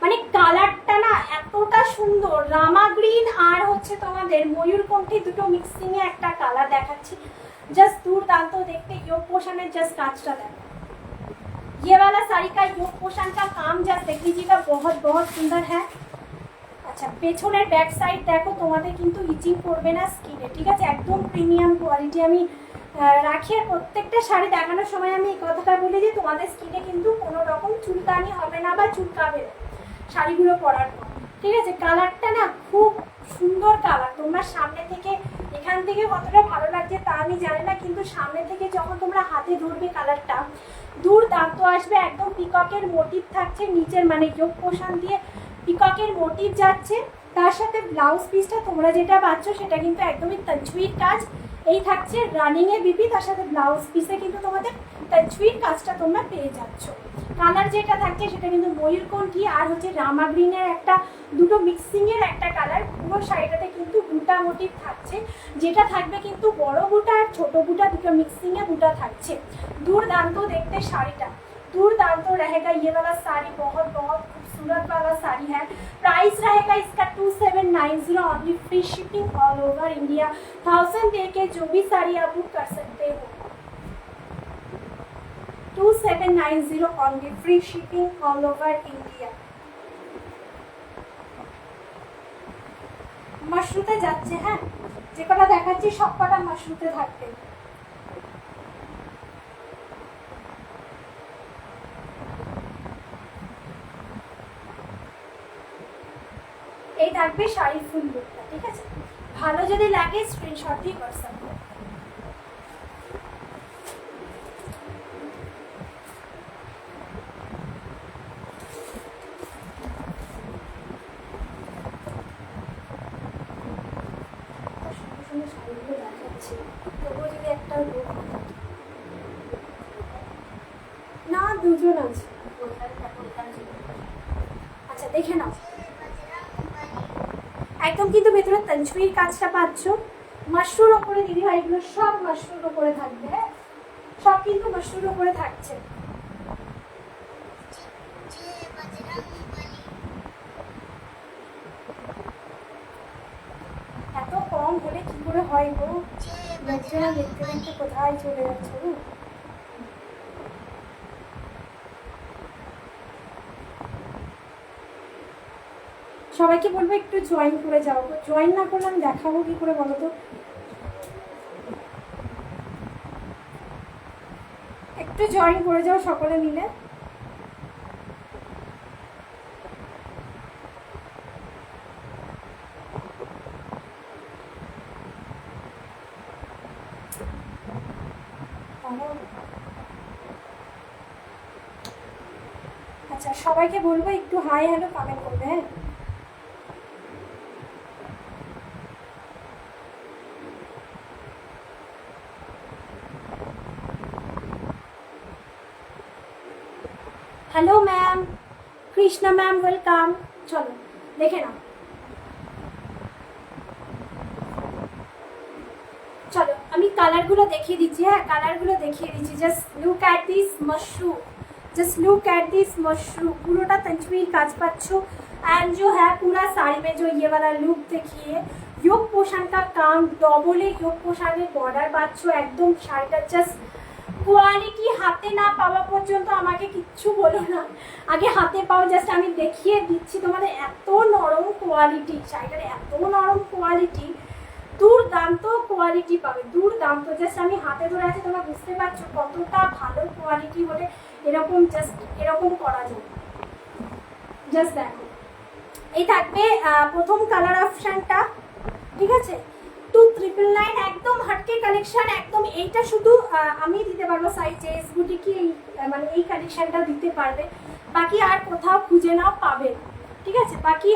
মানে কালারটা না এতটা সুন্দর, রামা গ্রিন আর হচ্ছে তোমাদের ময়ূরকণ্ঠী দুটো মিক্সিং এ একটা কালার দেখাচ্ছি, জাস্ট দুর্দান্ত দেখতে। योग पोषण है, जस्ट कांचटा देखो, ये वाला साड़ी का योग पोषण का काम जस्ट देख लीजिएगा, बहुत बहुत सुंदर है। अच्छा পেছনের ব্যাক সাইড দেখো, তোমাদের কিন্তু ইচিং করবে না স্কিনে, ঠিক আছে, একদম প্রিমিয়াম কোয়ালিটি। আমি রাখি আর প্রত্যেকটা শাড়ি দেখানোর সময় আমি এই কথাটা বলি যে তোমাদের স্কিনে কিন্তু কোনো রকম চুলকানি হবে না বা চুলকাবে না শাড়িগুলো পরার পর, ঠিক আছে। কালারটা না খুব সুন্দর কালার, তোমরা সামনে থেকে এখান থেকে কতটা ভালো লাগছে তা আমি জানি না, কিন্তু সামনে থেকে যখন তোমরা হাতে ধরবে কালারটা দুর্দান্ত আসবে। একদম পিককের মোটিভ থাকছে নিচের, মানে যোগ পোষণ দিয়ে পিককের মোটিভ যাচ্ছে, তার সাথে ব্লাউজ পিসটা তোমরা যেটা পাচ্ছ সেটা কিন্তু একদমই তানচুইর কাজ এই থাকছে রানিং এ বিপি, তার সাথে ব্লাউজ পিসে কিন্তু তোমাদের টাচুইর কাজটা তোমরা পেয়ে যাচ্ছ। কালার যেটা থাকছে সেটা কিন্তু ময়ূরকণ্ঠী আর হচ্ছে রামা গ্রিনের একটা দুটো মিক্সিং এর একটা কালার। পুরো শাড়িটাতে কিন্তু বুটা মোটিভ থাকছে, যেটা থাকবে কিন্তু বড় বুটা আর ছোট বুটা দুটো মিক্সিং এ বুটা থাকছে। দুর্দান্ত দেখতে শাড়িটা, दुर्दांत रहेगा ये वाला साड़ी, बहुत बहुत खूबसूरत वाला साड़ी है। प्राइस रहेगा इसका 2790 only, free shipping all over India. 1000 दे के जो भी साड़ी आप बुक कर सकते हो। 2790 only, free shipping all over India. मशरूते যাচ্ছে, হ্যাঁ যে কটা দেখাচ্ছি সব কটা মশরুতে থাকবে। এই থাকবে শাড়ির ফুল লুকটা, ঠিক আছে? ভালো যদি লাগে স্ক্রিনশট দিয়ে হোয়াটসঅ্যাপ করো। শাড়িগুলো দেখাচ্ছি, তবুও যদি একটা লুক না, দুজন আছে। আচ্ছা দেখে নাও, একদম কিন্তু ভেতরে তঞ্চুইর কাজটা পাচ্ছ। মাশরুর ওপরে দিদিভাই, এগুলো সব মাশরুর ওপরে থাকবে, হ্যাঁ সব কিন্তু মাশরুর ওপরে থাকছে। এত কম হলে কি করে হয় গো, লোকজনা দেখতে দেখতে কোথায় চলে যাচ্ছে গো। সবাইকে বলবো একটু জয়েন করে যাও, জয়েন না করলে আমি দেখাবো কি করে বলো তো। একটু জয়েন করে যাও সকলে মিলে। আচ্ছা সবাইকে বলবো একটু হাই হ্যালো কমেন্ট করবে, হ্যাঁ hello ma'am, Krishna ma'am welcome. चलो देखे ना, चलो আমি কালারগুলো দেখিয়ে দিচ্ছি, হ্যাঁ কালারগুলো দেখিয়ে দিচ্ছি। Just look at this mushroom, just look at this mushroom, पूरा तंचवीर काज पाच्छो। एंड जो है पूरा साड़ी में जो ये वाला लुक देखिए, योग पोशान का काम डबले योग पोशाने बॉर्डर पाच्छो एकदम। শাড়িটা জাস্ট কোয়ালিটি হাতে না পাওয়া পর্যন্ত আমাকে কিচ্ছু বলো না, আগে হাতে পাও। জাস্ট আমি দেখিয়ে দিচ্ছি তোমাদের, এত নরম কোয়ালিটি শাড়িটার, এত নরম কোয়ালিটি, দুর্দান্ত কোয়ালিটি পাবে, দুর্দান্ত। জাস্ট আমি হাতে ধরে আছি, তোমরা বুঝতে পারছো কতটা ভালো কোয়ালিটি হলে এরকম জাস্ট এরকম করা যায়। জাস্ট দেখো, এই থাকবে প্রথম কালার অপশানটা, ঠিক আছে 2999, একদম হাটকে কালেকশন একদম। এইটা শুধু আমি দিতে পারবো সাইজ এস বুটিকে, মানে এই কালেকশনটা দিতে পারবে, বাকি আর কোথাও খুঁজে নাও পাবে, ঠিক আছে? বাকি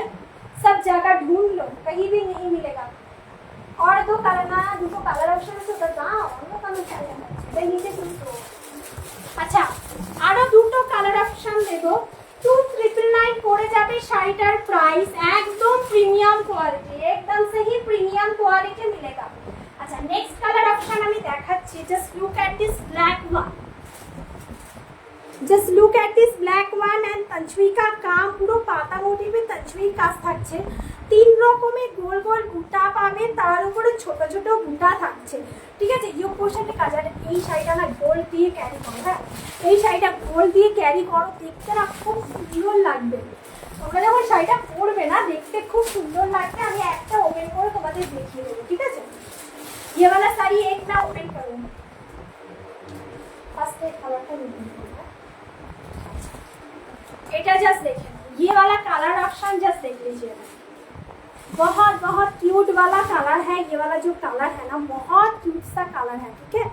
সব জায়গা ढूंढ लो, कहीं भी नहीं मिलेगा। और दो कलर ना, দুটো কালার অপশন আছে, তো দাও অন্য কালার চাই না, তাই নিচে কিন্তু। আচ্ছা আরো দুটো কালার অপশন দেবো। 2999 পড়ে যাবে শাড়িটার প্রাইস, একদম প্রিমিয়াম কোয়ালিটি, একদম সহি প্রিমিয়াম কোয়ালিটি মিলেगा। আচ্ছা নেক্সট কালার অপশন আমি দেখাচ্ছি। Just look at this black one, just look at this black one and তঞ্চুই কা কাম, পুরো পাতা মোটিভে তঞ্চুই কাজ থাকছে। 3 রকমের গোল গোল বুটা পাবে, তার উপরে ছোট ছোট বুটা থাকছে, ঠিক আছে? ইয়োগ পোশাকে কাজ। আর এই শাড়িটা না গোল দিয়ে ক্যারি করো, হ্যাঁ এই শাড়িটা গোল দিয়ে ক্যারি করো, দেখতে না খুব সুন্দর লাগবে। তোমরা যখন শাড়িটা পরবে না দেখতে খুব সুন্দর লাগবে। আমি একটা ওপেন করে তোমাদের দেখিয়ে দেবো, ঠিক আছে? ये वाला साड़ी एक मैं ओपन करूँ, फर्स्ट एक कलरটা ওপেন করব। এটা জাস্ট দেখেন, ये वाला कलर ऑप्शन जस्ट देख लीजिए, बहुत बहुत क्यूट वाला कलर है। ये वाला जो कलर है ना बहुत क्यूट सा कलर है, ठीक है?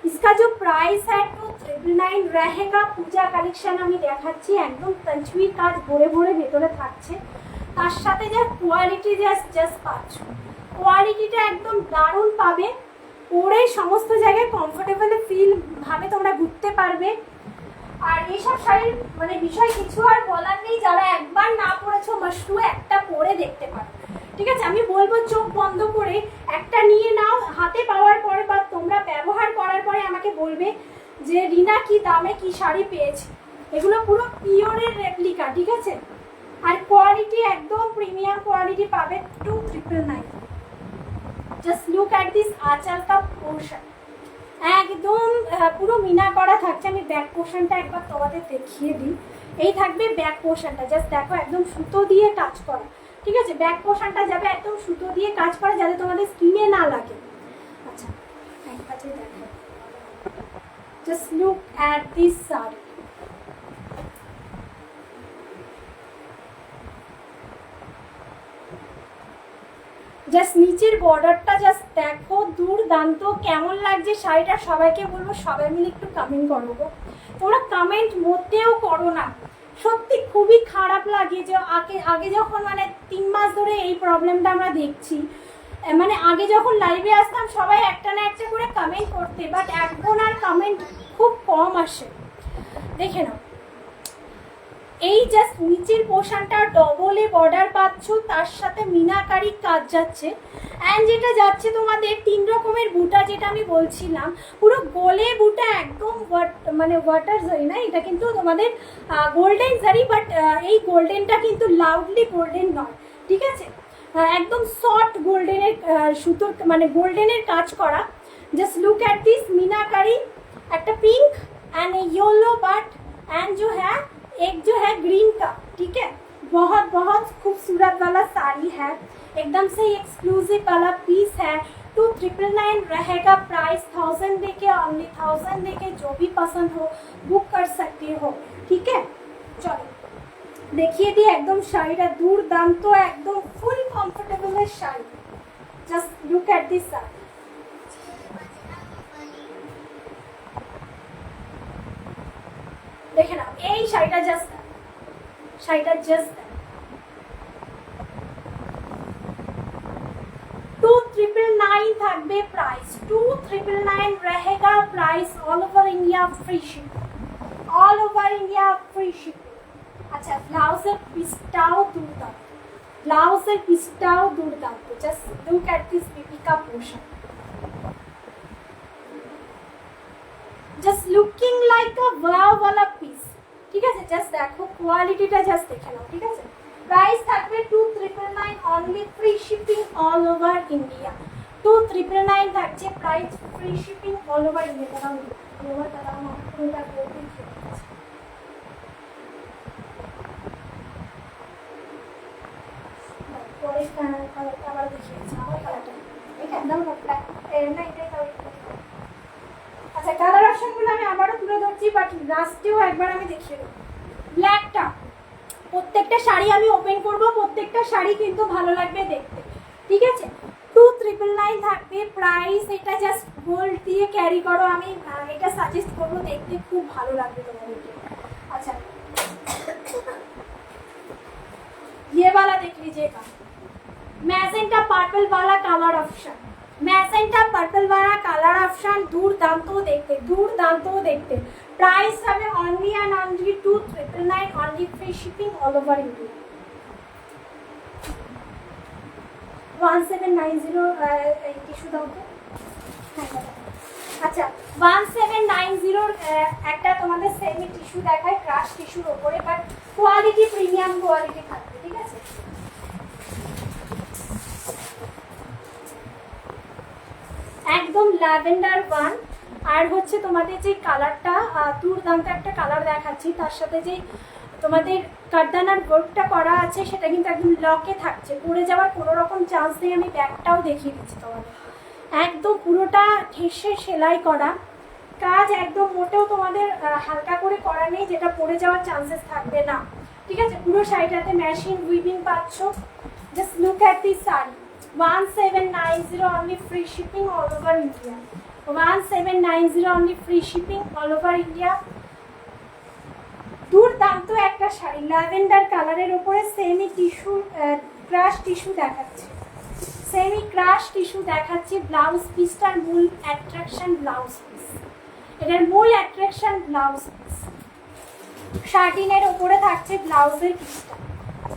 इसका जो प्राइस है 2999 रहेगा। पूजा কালেকশন আমি দেখাচ্ছি, একদম তঞ্চুইর কাজ ভরে ভরে ভেতরে থাকছে, তার সাথে যে কোয়ালিটি জাস্ট পাচ্ছ, কোয়ালিটিটা একদম দারুণ পাবে। পরে সমস্ত জায়গায় কমফোর্টেবল ফিল ভাবে তোমরা ঘুরতে পারবে। আর এইসব শাড়ির মানে বিষয় কিছু আর বলার নেই, যারা একবার না পরেছো মাস্টু একটা পরে দেখতে পারো, ঠিক আছে। আমি বলবো চোখ বন্ধ করে একটা নিয়ে নাও, হাতে পাওয়ার পরে বা তোমরা ব্যবহার করার পরে আমাকে বলবে যে রিনা কি দামে কি শাড়ি পেয়েছে। এগুলো পুরো পিওরের রেপ্লিকা, ঠিক আছে। আর কোয়ালিটি একদম প্রিমিয়াম কোয়ালিটি পাবে 2999। জাস্ট লুক অ্যাট দিস আঁচল কা পোর্শন, একদম পুরো মিনা করা থাকছে। আমি ব্যাক পোর্শনটা একবার তোমাদের দেখিয়ে দিই। এই থাকবে ব্যাক পোর্শনটা, জাস্ট দেখো একদম সুতো দিয়ে কাজ করা, ঠিক আছে। ব্যাক পোর্শনটা যাবে একদম সুতো দিয়ে কাজ করা, যাতে তোমাদের স্কিনে না লাগে। আচ্ছা এক কাছে দেখো, just look at this sari. Just নিচের বর্ডারটা জাস্ট দেখো, দুর্দান্ত। কেমন লাগছে শাড়িটা সবাইকে বলবো, সবাই মিলে একটু কমেন্ট করবো গো। তোমরা কমেন্ট মোটেও করো না, সত্যি খুবই খারাপ লাগে যে আগে যখন মানে 3 মাস ধরে এই প্রবলেমটা আমরা দেখছি। মানে আগে যখন লাইভে আসতাম সবাই একটা না একটা করে কমেন্ট করতে, বাট এখন আর কমেন্ট খুব কম আসে। দেখে নাও, এই জাস্ট নিচের পোর্শনটা ডবলে বর্ডার পাচ্ছ, তার সাথে মিনাকারি কাজ যাচ্ছে। অ্যান্ড যেটা যাচ্ছে তোমাদের 3 রকমের বুটা, যেটা আমি বলছিলাম পুরো গোলে বুটা, একদম মানে ওয়াটার জারি না, এটা কিন্তু তোমাদের গোল্ডেন জারি। বাট এই গোল্ডেনটা কিন্তু লাউডলি গোল্ডেন নয়, ঠিক আছে। একদম সফট গোল্ডেনের সুতোর মানে গোল্ডেনের কাজ করা। জাস্ট লুক এট দিস मीनाकारी, একটা pink and yellow but and जो है एक जो है ग्रीन का, ठीक है। बहुत बहुत खूबसूरत वाला साड़ी है, एकदम से एक्सक्लूसिव वाला पीस है। 2999 रहेगा प्राइस। 1000 देके ओनली 1000 देके जो भी पसंद हो बुक कर सकते हो, ठीक है। चलो देखिए दी एकदम শাড়িটা দুর্দান্ত, একদম ফুল কমফোর্টেবলের শাড়ি। জাস্ট লুক এট দিস শাড়ি। দেখে নাও এই শাড়িটা, জাস্ট 2999 থাকবে প্রাইস। 2999 रहेगा price. All over India free shipping, all over India free shipping. আচ্ছা ব্লাউজের পিসটাও দুর্দান্ত, ব্লাউজের পিসটাও দুর্দান্ত। জাস্ট লুক এট দিস বিপিকা portion, just looking like a wow वाला পিস, ঠিক আছে। জাস্ট দেখো কোয়ালিটিটা, জাস্ট দেখে নাও, ঠিক আছে। প্রাইস থাকবে 2999 only, free shipping all over India. 2999 থাকছে price, free shipping all over India. দাঁড়াও আমার ফোনটা বলতে পরে আবার দেখিয়েছি আমার কালারটা, একদম না এটাই তাও। আচ্ছা কালার অপশনগুলো আমি আবারও তুলে ধরছি, বাট লাস্টেও একবার আমি দেখিয়ে দেবো। ব্ল্যাকটা প্রত্যেকটা শাড়ি আমি ওপেন করব, প্রত্যেকটা শাড়ি কিন্তু ভালো লাগবে দেখতে, ঠিক আছে। 2999 থাকবে প্রাইস। এটা জাস্ট গোল্ড দিয়ে ক্যারি করো, আমি এটা সাজেস্ট করবো, দেখতে খুব ভালো লাগবে তোমাদেরকে। अच्छा ये वाला देख लीजिएगा, मैजेंटा पर्पल वाला कलर ऑप्शन, मैजेंटा पर्पल वाला कलर ऑप्शन दुर्दांतो देखते प्राइस हमें only and only 2999 only free shipping all over India. 1790 tissue दाও তো। আচ্ছা 1790 একটা তোমাদের সেমি টিস্যু দেখায়, ক্রাশ টিস্যুর উপরে, বাট কোয়ালিটি প্রিমিয়াম কোয়ালিটি থাকবে, ঠিক আছে। একদম ল্যাভেন্ডার ওয়ান। আর হচ্ছে তোমাদের যে কালারটা দুর্দান্ত একটা কালার দেখাচ্ছি, তার সাথে যে তোমাদের কারদানার ওয়ার্কটা করা আছে সেটা কিন্তু একদম লকে থাকছে, পড়ে যাওয়ার কোনো রকম চান্স নেই। আমি ব্যাগটাও দেখিয়ে দিচ্ছি তোমাদের, একদম পুরোটা ঠেসে সেলাই করা কাজ, একদম মোটেও তোমাদের হালকা করে করা নেই, যেটা পড়ে যাওয়ার চান্সেস থাকবে না, ঠিক আছে। পুরো শাড়িটাতে মেশিন উইভিং পাচ্ছ। Just look at this sari, 1790 only free shipping all over India. 1790 only free shipping all over India. দুর্দান্ত একটা শাড়ি, ল্যাভেন্ডার কালারের উপরে সেমি টিস্যু ক্রাশ টিস্যু দেখাচ্ছে, সেমি ক্রাশ টিস্যু দেখাচ্ছি। ব্লাউজ পিসটার মূল অ্যাট্রাকশন ব্লাউজ পিস, এটার মূল অ্যাট্রাকশন ব্লাউজ পিস। শার্টিনের ওপরে থাকছে ব্লাউজের পিসটা,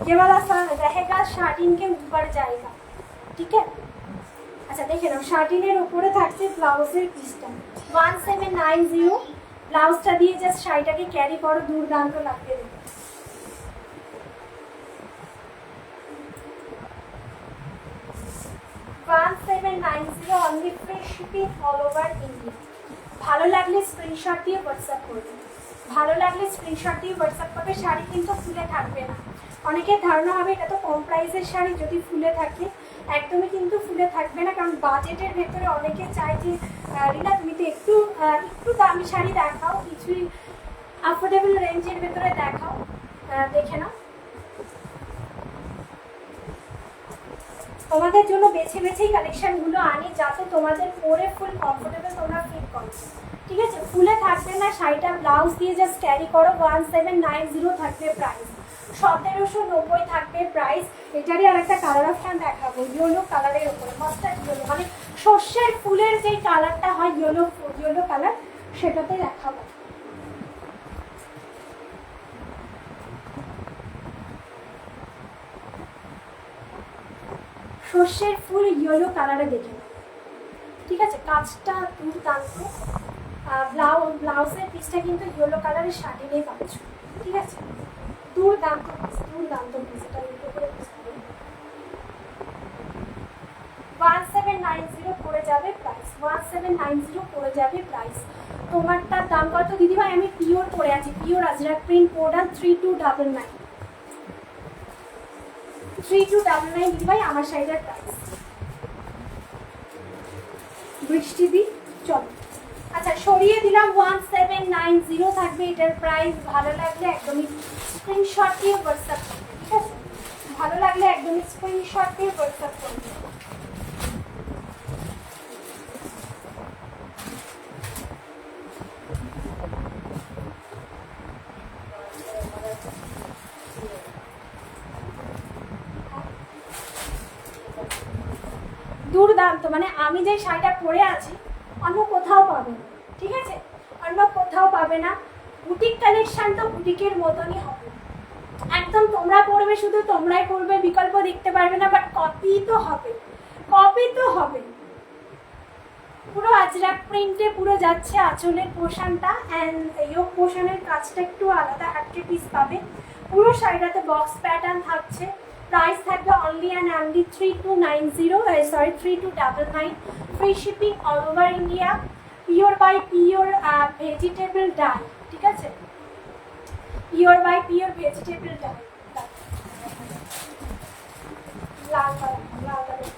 ये वाला रहेगा शार्टिन के ऊपर जाएगा, ठीक है। আচ্ছা দেখে নাও, শার্টিনের ওপরে থাকছে ব্লাউজের পিসটা 1790। ব্লাউজটা দিয়ে জাস্ট শাড়িটাকে ক্যারি করো, দুর্দান্ত লাগবে। 1790 only, free shipping all over India. ভালো লাগলে স্ক্রিনশট দিয়ে হোয়াটসঅ্যাপ করবে, ভালো লাগলে স্ক্রিনশট দিয়ে হোয়াটসঅ্যাপ করবে। শাড়ি কিন্তু ফুলে থাকবে না। অনেকের ধারণা হবে এটা তো কম প্রাইসের শাড়ি, যদি ফুলে থাকে, একদমই কিন্তু ফুলে থাকবে না। কারণ বাজেটের ভেতরে অনেকে চায় যে রিনা তুমি তো একটু একটু দামি শাড়ি দেখাও, কিছুই অ্যাফোর্ডেবল রেঞ্জের ভেতরে দেখাও। দেখে নাও, তোমাদের জন্য বেছে বেছেই কালেকশনগুলো আনি, যাতে তোমাদের পরে ফুল কমফোর্টেবল তোমরা ফিল করো, ঠিক আছে। ফুলে থাকবে না শাড়িটা, ব্লাউজ দিয়ে জাস্ট ক্যারি করো। 1790 থাকবে প্রাইস, 1790 থাকবে প্রাইস। এটারই আর একটা কালার অপশন দেখাবো, ইয়েলো কালারের উপরে, মাস্টার্ড ইয়েলো, মানে সর্ষের ফুলের যে কালারটা হয় ইয়েলো, ইয়েলো কালার, সেটাতে দেখাবো। সর্ষের ফুল ইয়েলো কালারে দেখে, ঠিক আছে। কাজটা দুর্দান্ত। ব্লাউজের পিসটা কিন্তু ইয়েলো কালারের শার্টিনেই পাচ্ছ, ঠিক আছে। দুর্দান্ত পিস, দুর্দান্ত পিস। এটা একটু করে 1790 পড়ে যাবে প্রাইস, 1790 পড়ে যাবে প্রাইস। তোমারটার দাম কত দিদিভাই? আমি পিওর পরে আছি, পিওর আজরাক প্রিন্ট প্রোডাক্ট 3299, 3299 দিদিভাই আমার শাড়িটার প্রাইস। বৃষ্টি দি চল, আচ্ছা সরিয়ে দিলাম। 1790 থাকবে এটার প্রাইস। ভালো লাগলে একদমই স্ক্রিনশট দিয়ে হোয়াটসঅ্যাপ করবে, ঠিক আছে। ভালো লাগলে একদমই স্ক্রিনশট দিয়ে হোয়াটসঅ্যাপ করবে। দুর্দান্ত, মানে আমি যে শাড়িটা পরে আছি অন্য কোথাও পাবে না, ঠিক আছে, অন্য কোথাও পাবে না। বুটিক কালেকশন তো বুটিকের মতনই হবে, একদম তোমরা পরবে, শুধু তোমরাই পরবে, বিকল্প দেখতে পারবে না, বাট কপি তো হবে, কপি তো হবে। পুরো আজরাক প্রিন্টে পুরো যাচ্ছে আঁচলের পোর্শনটা, অ্যান্ড ইয়োক পোর্শনের কাজটা একটু আলাদা, হাটকে পিস পাবে। পুরো শাড়িটাতে বক্স প্যাটার্ন থাকছে। প্রাইস থাকবে only and only 3299, free shipping all over India. Pure by pure vegetable dye, ঠিক আছে, pure by pure vegetable dye. লাল কালার, লাল কালার।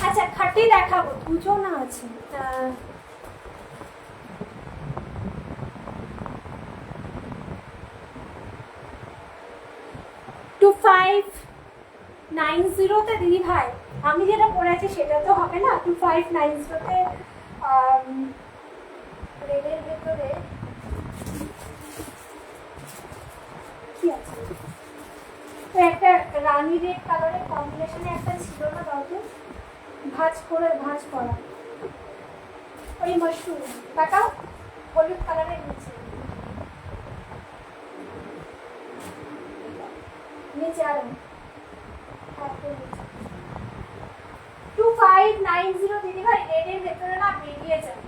আচ্ছা খাটি দেখাবো, দুজন আছে। 2590 দিদি ভাই, আমি যেটা পরে আছি সেটা তো হবে না। 2590 রেডের ভেতরে কি আছে? তো একটা রানী রেড কালারের কম্বিনেশনে একটা ছিল না কাউকে, ভাঁজ করে ভাঁজ করা, ওই মাশরুম তাকাও, হলুদ কালারের নিচে, নিচে আরো 2590 দিদি ভাই, রেডের ভেতরে না বেরিয়ে যায়,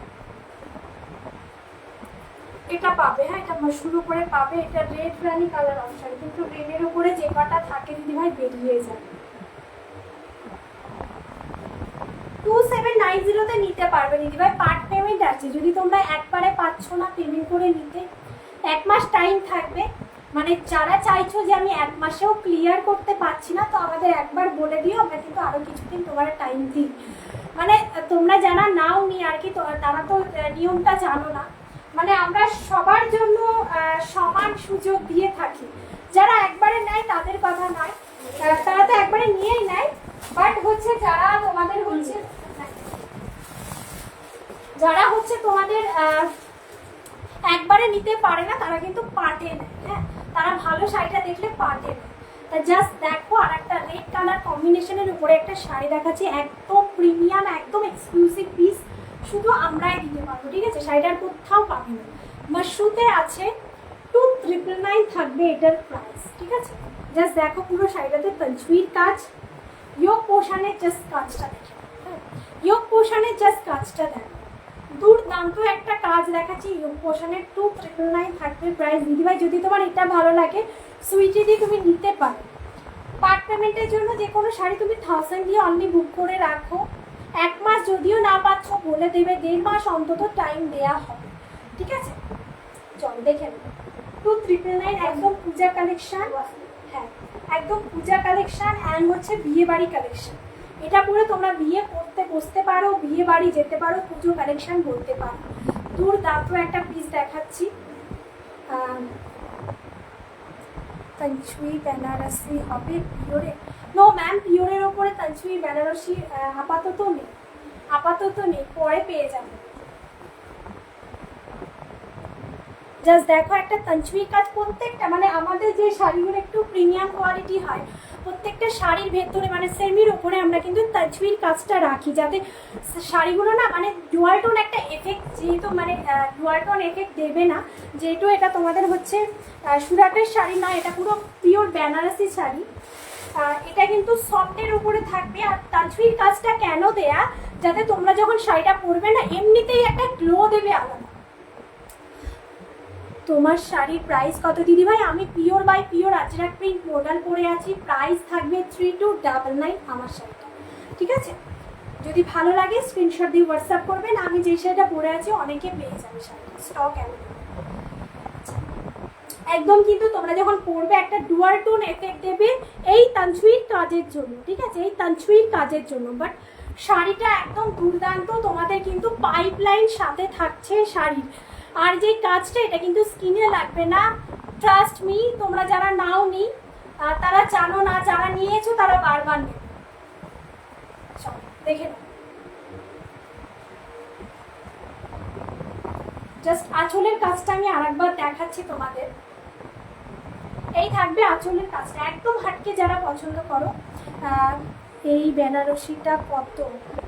এটা পাবে। হ্যাঁ, এটা মাশরুম উপরে পাবে, এটা রেড রানী কালার অপশন, কিন্তু রেডের উপরে যে কটা থাকে দিদি ভাই বেরিয়ে যায়। 2790 নিতে পারবে দিদি ভাই, পার্ট পেমেন্ট আছে। যদি তোমরা একবারে পাচ্ছ না পেমেন্ট করে নিতে, 1 মাস টাইম থাকবে। মানে যারা চাইছো যে আমি 1 মাসেও ক্লিয়ার করতে পারছি না, তো আমাদের একবার বলে দিও, আমরা কিন্তু আরো কিছুদিন তোমার টাইম দিই। মানে তোমরা যারা নাও নি আর কি, তারা তো নিয়মটা জানো না। মানে আমরা সবার জন্য সমান সুযোগ দিয়ে থাকি। যারা একবারে নেয় তাদের কথা নয়, তারা তো একবারে নিয়েই নেয়, বাট হচ্ছে যারা তোমাদের হচ্ছে তোমাদের একবারে নিতে পারে না, তারা কিন্তু পার্টে নেয়। হ্যাঁ, তারা ভালো শাড়িটা দেখলে পার্টে নেয়। জাস্ট দেখো, আর একটা রেড কালার কম্বিনেশনের উপরে একটা শাড়ি দেখাচ্ছি, একদম প্রিমিয়াম, একদম এক্সক্লুসিভ পিস, শুধু আমরাই দিতে পারবো, ঠিক আছে? শাড়িটার কোথাও পাবে না। মাশরুতে আছে 2999 থাকবে এটার প্রাইস, ঠিক আছে? জাস্ট দেখো পুরো শাড়িটাতে তঞ্চুইর কাজ, ইয়োগ পোর্শনের জাস্ট কাজটা দেখে, হ্যাঁ ইয়োগ পোর্শনের জাস্ট কাজটা দেখো, দুর্দান্ত একটা কাজ দেখাচ্ছি। ইয়োগ পোর্শনের 2999 থাকবে প্রাইস। দিদিভাই যদি তোমার এটা ভালো লাগে সুইটি দিয়ে তুমি নিতে পারো। পার্ট পেমেন্টের জন্য যে কোনো শাড়ি তুমি 1000 দিয়ে অনলি বুক করে রাখো। 1 মাস যদিও না পাচ্ছ বলে দেবে, 1.5 মাস অন্তত টাইম দেওয়া হবে, ঠিক আছে? চল দেখে নেবো। 2999 একদম পূজা কালেকশন, হ্যাঁ একদম পূজা কালেকশন অ্যান্ড হচ্ছে বিয়ে বাড়ি কালেকশন। এটা পরে তোমরা বিয়ে করতে বসতে পারো, বিয়ে বাড়ি যেতে পারো, পুজো কালেকশন বলতে পারো। দুর্দান্ত একটা পিস দেখাচ্ছি। তঞ্চুই বেনারসি হবে পিওরে? নো ম্যাম, পিওরের ওপরে তঞ্চুই বেনারসি আপাতত নেই, আপাতত নেই, পরে পেয়ে যাবে। জাস্ট দেখো একটা তঞ্চুই কাজ, প্রত্যেকটা মানে আমাদের যে শাড়িগুলো একটু প্রিমিয়াম কোয়ালিটি হয়, প্রত্যেকটা শাড়ির ভেতরে মানে সেমির ওপরে আমরা কিন্তু তঞ্চুইর কাজটা রাখি, যাতে শাড়িগুলো না মানে ডুয়াল টোন একটা এফেক্ট, যেহেতু মানে ডুয়াল টোন এফেক্ট দেবে না, যেহেতু এটা তোমাদের হচ্ছে সুরাটের শাড়ি নয়, এটা পুরো পিওর বেনারসি শাড়ি। এটা কিন্তু সফটের উপরে থাকবে। আর তঞ্চুইর কাজটা কেন দেয়া, যাতে তোমরা যখন শাড়িটা পরবে না এমনিতেই একটা গ্লো দেবে আলাদা। তোমার শাড়ির প্রাইস কত দিদিভাই? আমি pure by pure Ajrak print model পরে আছি, প্রাইস থাকবে 3299 আমার শাড়িটা, ঠিক আছে? যদি ভালো লাগে স্ক্রিনশট দিয়ে হোয়াটসঅ্যাপ করবেন। আমি যে শাড়িটা পরে আছি অনেকে পেয়ে যাবে, শাড়িটা স্টক অ্যাভেলেবল একদম। কিন্তু তোমরা যখন পরবে একটা ডুয়াল টোন এফেক্ট দেবে এই তঞ্চুইর কাজের জন্য, ঠিক আছে? এই তঞ্চুইর কাজের জন্য। বাট শাড়িটা একদম দুর্দান্ত, তোমাদের কিন্তু পাইপলাইন সাথে থাকছে শাড়ির। আর যে কাজটা এটা কিন্তু স্কিনে লাগবে না, ট্রাস্ট মি। তোমরা যারা নাও নি তারা জানো না, যারা নিয়েছো তারা বারবার নেবে। দেখে নাও, জাস্ট আঁচলের কাজটা আমি আরেকবার দেখাচ্ছি তোমাদের। এই থাকবে আঁচলের কাজটা, একদম হাটকে যারা পছন্দ করো। এই বেনারসিটা কত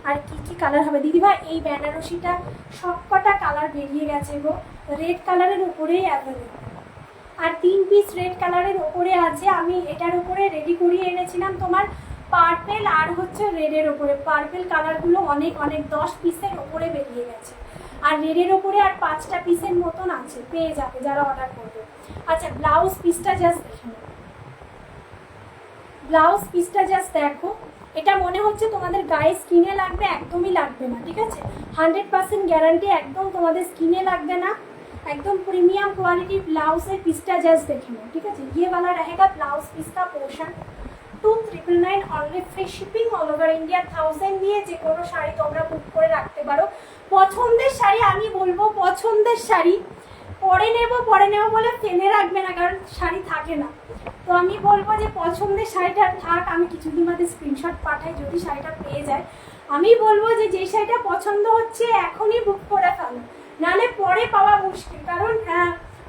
আর কি কি কালার হবে দিদিভাই? এই বেনারসিটা সবকটা কালার বেরিয়ে গেছে গো, রেড কালারের উপরেই অ্যাভেলেবল। আর 3 পিস রেড কালারের ওপরে আছে, আমি এটার উপরে রেডি করিয়ে এনেছিলাম তোমার পার্পেল আর হচ্ছে রেডের ওপরে। পার্পেল কালারগুলো অনেক অনেক 10 পিসের ওপরে বেরিয়ে গেছে, আর রেডের ওপরে আর 5টা পিসের মতন আছে, পেয়ে যাবে যারা অর্ডার করবে। আচ্ছা ব্লাউজ পিসটা জাস্ট দেখে নাও, ব্লাউজ পিসটা জাস্ট দেখো। এটা মনে হচ্ছে তোমাদের গায়ে স্কিনে লাগবে, একদমই লাগবে না, ঠিক আছে? 100% গ্যারান্টি, একদম তোমাদের স্কিনে লাগবে না, एकदम प्रीमियम क्वालिटी ब्लाउज है। पीसटा जस्ट देखे लो, ठीक है? ये वाला रहेगा ब्लाउज पीस का portion. 2999 only free shipping all over India. 1000 দিয়ে যে কোনো শাড়ি তোমরা বুক করে রাখতে পারো। পছন্দের শাড়ি, আমি বলবো পছন্দের শাড়ি পরে নেব বলে ফেলে রাখবে না, কারণ শাড়ি থাকে না। তো আমি বলবো যে পছন্দের শাড়িটা থাক, আমি কিছুদিন বাদে স্ক্রিনশট পাঠাই যদি শাড়িটা পেয়ে যায়। আমি বলবো যে যে শাড়িটা পছন্দ হচ্ছে এখনই বুক করে ফেলো, নাহলে পরে পাওয়া মুশকিল। কারণ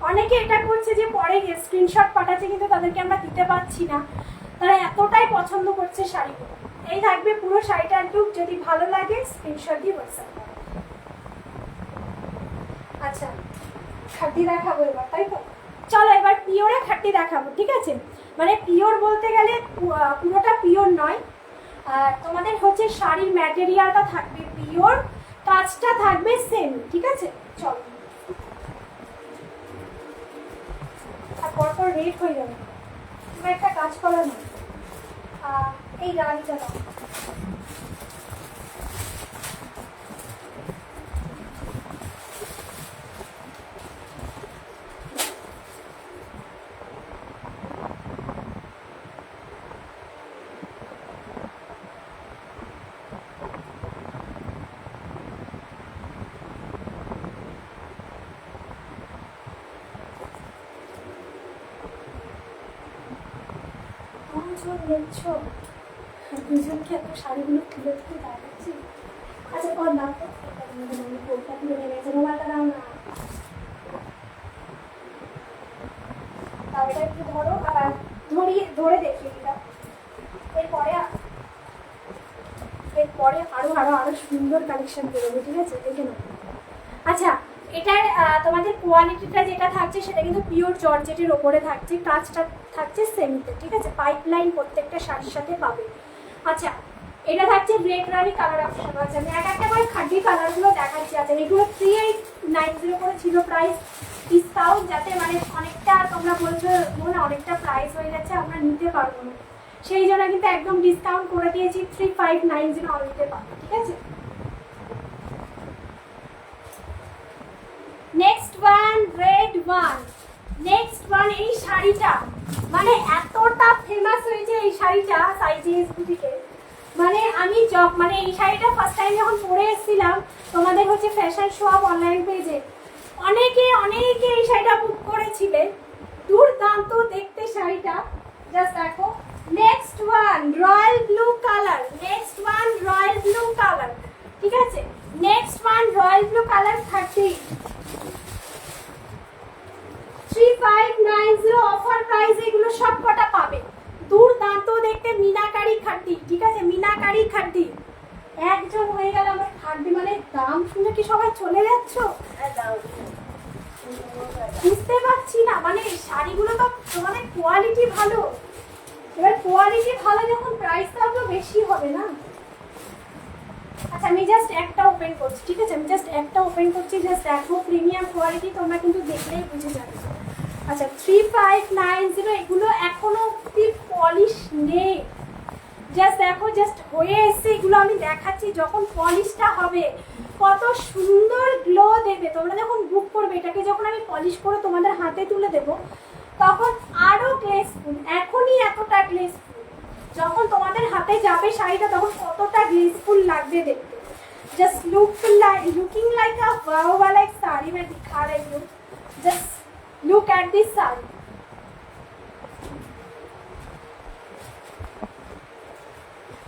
অনেকে এটা করছে যে পরে স্ক্রিনশট পাঠাচ্ছে কিন্তু তাদেরকে আমরা দিতে পারছি না, তারা এতটাই পছন্দ করছে শাড়িগুলো। এই থাকবে পুরো শাড়িটার লুক, যদি ভালো লাগে স্ক্রিনশট দিয়ে হোয়াটসঅ্যাপ করো। আচ্ছা খাটি দেখাবো এবার, তাই তো? চলো এবার পিওরে খাটি দেখাবো, ঠিক আছে? মানে পিওর বলতে গেলে পুরোটা পিওর নয়, তোমাদের হচ্ছে শাড়ির ম্যাটেরিয়ালটা থাকবে পিওর, কাজটা থাকবে সেম, ঠিক আছে? চলো আর পরপর রেড হয়ে যাবে, তুমি একটা কাজ করো না, এই রানিটা দাও। দেখছো দুজনকে এত শাড়িগুলো তুলে তুলে দেখাচ্ছি। আচ্ছা কর না তো, কোলটা তুলে নেমেছে, মোবাইলটা দাও না, তাও এটা একটু ধরো। আর ধরে দেখিয়ে দিলাম। এরপরে আরো আরো আরো সুন্দর কালেকশন বেরোবে, ঠিক আছে, দেখে নাও। আচ্ছা, এটার তোমাদের কোয়ালিটিটা যেটা থাকছে সেটা কিন্তু পিওর জর্জেটের ওপরে থাকছে, কাজটা থাকছে সেমিতে, ঠিক আছে, পাইপলাইন প্রত্যেকটা শাড়ির সাথে পাবে। আচ্ছা, এটা থাকছে রেড রানি কালার অপশন। আচ্ছা, আমি এক একটা করে খাঁটি কালারগুলো দেখাচ্ছি। আচ্ছা, এগুলো 3890 করে ছিল প্রাইস, ডিসকাউন্ট যাতে মানে অনেকটা তোমরা বলছো মনে অনেকটা প্রাইস হয়ে যাচ্ছে আমরা নিতে পারবো না, সেই জন্য কিন্তু একদম ডিসকাউন্ট করে দিয়েছি, 3590 অনলিতে পাবো, ঠিক আছে। Next one, red one. Next one, এই শাড়িটা মানে এতটা ফেমাস হয়েছে এই শাড়িটা সাইজিএস বুটিকে, মানে আমি মানে এই শাড়িটা ফার্স্ট টাইম যখন পরে এসেছিলাম তোমাদের হচ্ছে ফ্যাশন শো আপ অনলাইন পেজে, অনেকে এই শাড়িটা বুক করেছিলে, দুর্দান্ত দেখতে শাড়িটা, জাস্ট দেখো। Next one, royal blue colour. Next one, royal blue colour, ঠিক আছে। Next one, royal blue colour 3590 offer price, এগুলো সব কটা পাবে। দুর্দান্ত দেখতে, মিনাকারি খাদ্দি, ঠিক আছে, মিনাকারি খাদ্দি। একজন হয়ে গেল আমার খাদ্দি, মানে দাম শুনে কি সবাই চলে যাচ্ছ? বুঝতে পারছি না, মানে শাড়িগুলো তো মানে কোয়ালিটি ভালো, এবার কোয়ালিটি ভালো যখন প্রাইসটাও তো বেশি হবে না। আচ্ছা, আমি জাস্ট একটা ওপেন করছি, ঠিক আছে, আমি জাস্ট একটা ওপেন করছি, জাস্ট দেখো প্রিমিয়াম কোয়ালিটি, তোমরা কিন্তু দেখলেই বুঝে যাবে। আচ্ছা, 3590, এগুলো এখনো অব্দি পলিশ নেই, জাস্ট দেখো, জাস্ট হয়ে এসছে, এগুলো আমি দেখাচ্ছি, যখন পলিশটা হবে কত সুন্দর গ্লো দেবে। তোমরা যখন বুক করবে এটাকে, যখন আমি পলিশ করে তোমাদের হাতে তুলে দেবো তখন আরো গ্লেসফুল, এখনই এতটা গ্লেসফুল, যখন তোমাদের হাতে যাবে শাড়িটা তখন কতটা গ্লেসফুল লাগবে দেখতে। Just looking like a wow वाला एक साड़ी में दिखा रही हूँ, just look at this sari.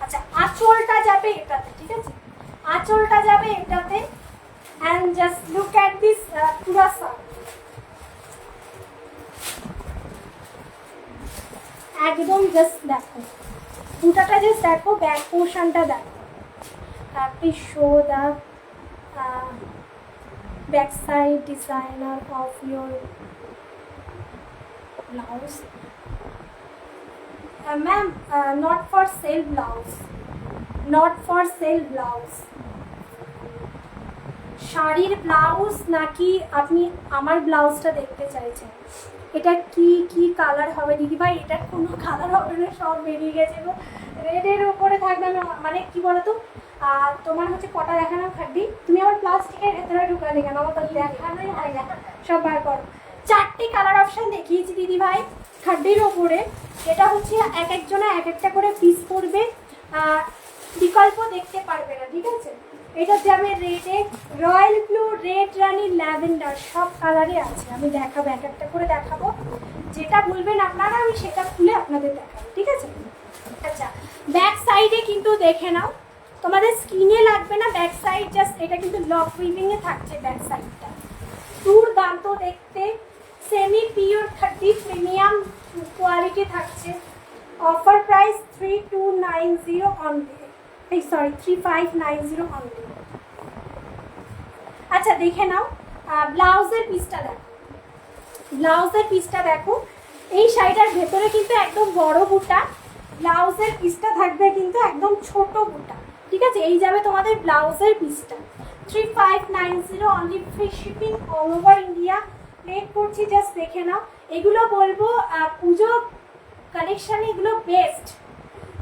আচ্ছা, আঁচলটা যাবে এটাতে, ঠিক আছে, আঁচলটা যাবে এটাতে, and just look at this পুরা শাড়ি, একদম জাস্ট দেখো পুটাটা, জাস্ট দেখো ব্যাক পোর্শনটা দেখো, আপনি show the back side designer of your blouse. Ma'am, not for sale blouse, not for sale blouse. শাড়ির ব্লাউজ নাকি আপনি আমার ব্লাউজটা দেখতে চাইছেন? এটা কি কালার হবে দিদিভাই? এটার কোনো কালার হবে না, সব বেরিয়ে গেছে গো, রেডের উপরে থাকবে। মানে কি বলতো, তোমার হচ্ছে কটা দেখানো খাড্ডি, তুমি আমার প্লাস্টিকের ভেতরে ঢুকালে কেন? আমার তো দেখানোই হয় না, সব বার করো। 4টে কালার অপশান দেখিয়েছি দিদিভাই খাড্ডির ওপরে, এটা হচ্ছে এক একজনে এক একটা করে পিস করবে, বিকল্প দেখতে পারবে না, ঠিক আছে। এটা যাবে রেডে, রয়্যাল ব্লু, রেড রানি, ল্যাভেন্ডার, সব কালারে আছে। আমি দেখাবো, এক একটা করে দেখাবো, যেটা বলবেন আপনারা আমি সেটা খুলে আপনাদের দেখাবো, ঠিক আছে। আচ্ছা, ব্যাক সাইডে কিন্তু দেখে নাও, তোমাদের স্কিনে লাগবে না ব্যাক সাইড, জাস্ট এটা কিন্তু লক উইভিংয়ে থাকছে ব্যাক সাইডটা, দুর্দান্ত দেখতে, সেমি পিওর 30 প্রিমিয়াম কোয়ালিটি থাকছে। অফার প্রাইস 3290 অনলি, এই সরি 3590 অনলি। আচ্ছা, দেখে নাও ব্লাউজের পিসটা দেখো, ব্লাউজের পিসটা দেখো, এই শাড়িটার ভেতরে কিন্তু একদম বড় বুটা, ব্লাউজের পিসটা থাকবে কিন্তু একদম ছোট বুটা, ঠিক আছে। এই যাবে তোমাদের ব্লাউজের পিসটা, 3590 only, free shipping all over India. Plate করছি, জাস্ট দেখে নাও। এগুলো বলবো পুজো কালেকশানে এগুলো বেস্ট,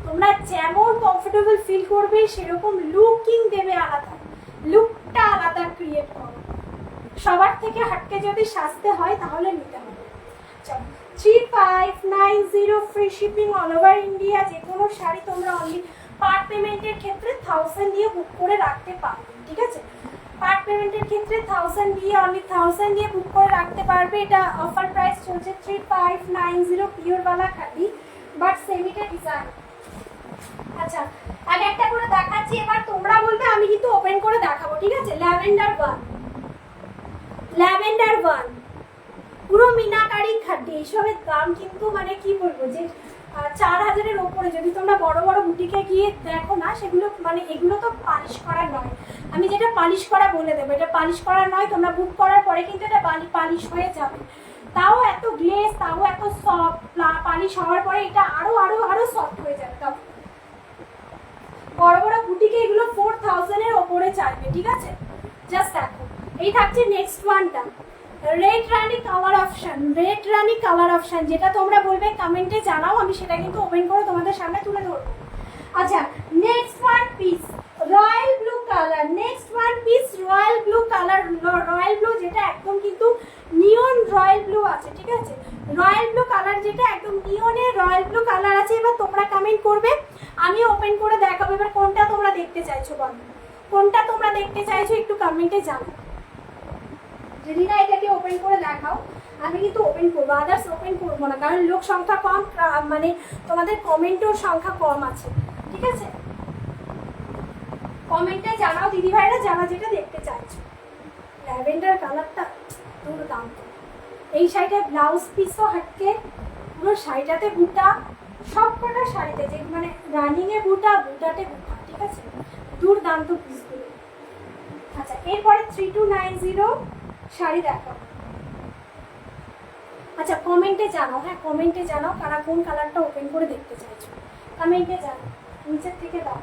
তোমরা যেমন কমফোর্টেবল ফিল করবে সেরকম লুকিং দেবে, আলাদা লুকটা আলাদা ক্রিয়েট করো। সবার থেকে হাটকে যদি সাজতে হয় তাহলে নিতে হবে। 3590 free shipping all over India. যে কোনো শাড়ি তোমরা অনলি পার্ট পেমেন্টের ক্ষেত্রে 1000 দিয়ে বুক করে রাখতে পারবে, ঠিক আছে। পার্ট পেমেন্টের ক্ষেত্রে 1000 দিয়ে, অনলি 1000 দিয়ে বুক করে রাখতে পারবে। এটা অফার প্রাইস চলছে 3590 পিওরওয়ালা খাদি, বাট সেমিটা ডিজাইন। আচ্ছা, আর একটা করে দেখাচ্ছি, এবার তোমরা বলবে, আমি কিন্তু ওপেন করে দেখাবো, ঠিক আছে। ল্যাভেন্ডার ওয়ান, ল্যাভেন্ডার ওয়ান, পুরো মিনাকারি খাদ্য। এইসবের দাম কিন্তু মানে কি বলবো যে 4000-এর ওপরে। যদি তোমরা বড় বড় বুটিকে গিয়ে দেখো না, সেগুলো মানে এগুলো তো পালিশ করা নয়। আমি যেটা পালিশ করা বলে দেবো, এটা পালিশ করা নয়। তোমরা বুক করার পরে কিন্তু এটা পালিশ হয়ে যাবে, তাও এত গ্লেজ, তাও এত সফট। পালিশ হওয়ার পরে এটা আরো আরো আরো সফট হয়ে যাবে। তাও বড় বড় বুটিকে এগুলো 4000-এর ওপরে চাইবে, ঠিক আছে? জাস্ট দেখো, এই থাকছে নেক্সট ওয়ানটা, রেড রানি কালার অপশন। রেড রানি কালার অপশন যেটা তোমরা বলবে কমেন্টে জানাও, আমি সেটা কিন্তু ওপেন করে তোমাদের সামনে তুলে ধরবো। আচ্ছা, next one piece royal blue colour. Next one piece royal blue colour. Royal blue যেটা একদম কিন্তু নিয়ন রয়্যাল ব্লু আছে, ঠিক আছে? রয়্যাল ব্লু কালার যেটা একদম নিয়নের রয়্যাল ব্লু কালার আছে। এবার তোমরা কমেন্ট করবে, আমি ওপেন করে দেখাবো। এবার কোনটা তোমরা দেখতে চাইছো বলো, কোনটা তোমরা দেখতে চাইছো একটু কমেন্টে জানাও। যদি না এটাকে ওপেন করে দেখাও, আমি কিন্তু ওপেন করবো, আদার্স ওপেন করবো না, কারণ লোক সংখ্যা কম, মানে তোমাদের কমেন্টের সংখ্যা কম আছে, ঠিক আছে? কমেন্টে জানাও দিদি ভাইরা যারা যেটা দেখতে চাইছো। ল্যাভেন্ডার কালারটা দুর্দান্ত। এই শাড়িটার ব্লাউজ পিসও হাটকে, পুরো শাড়িটাতে বুটা, সব কটা শাড়িতে যে মানে রানিংয়ে বুটা, বুটাতে বুটা, ঠিক আছে? দুর্দান্ত পিসগুলো। আচ্ছা, এরপরে 3290 শাড়ি দেখো। আচ্ছা, কমেন্টে জানাও, হ্যাঁ কমেন্টে জানাও কারা কোন কালারটা ওপেন করে দেখতে চাইছো, কমেন্টে জানাও, নিচের থেকে দাও।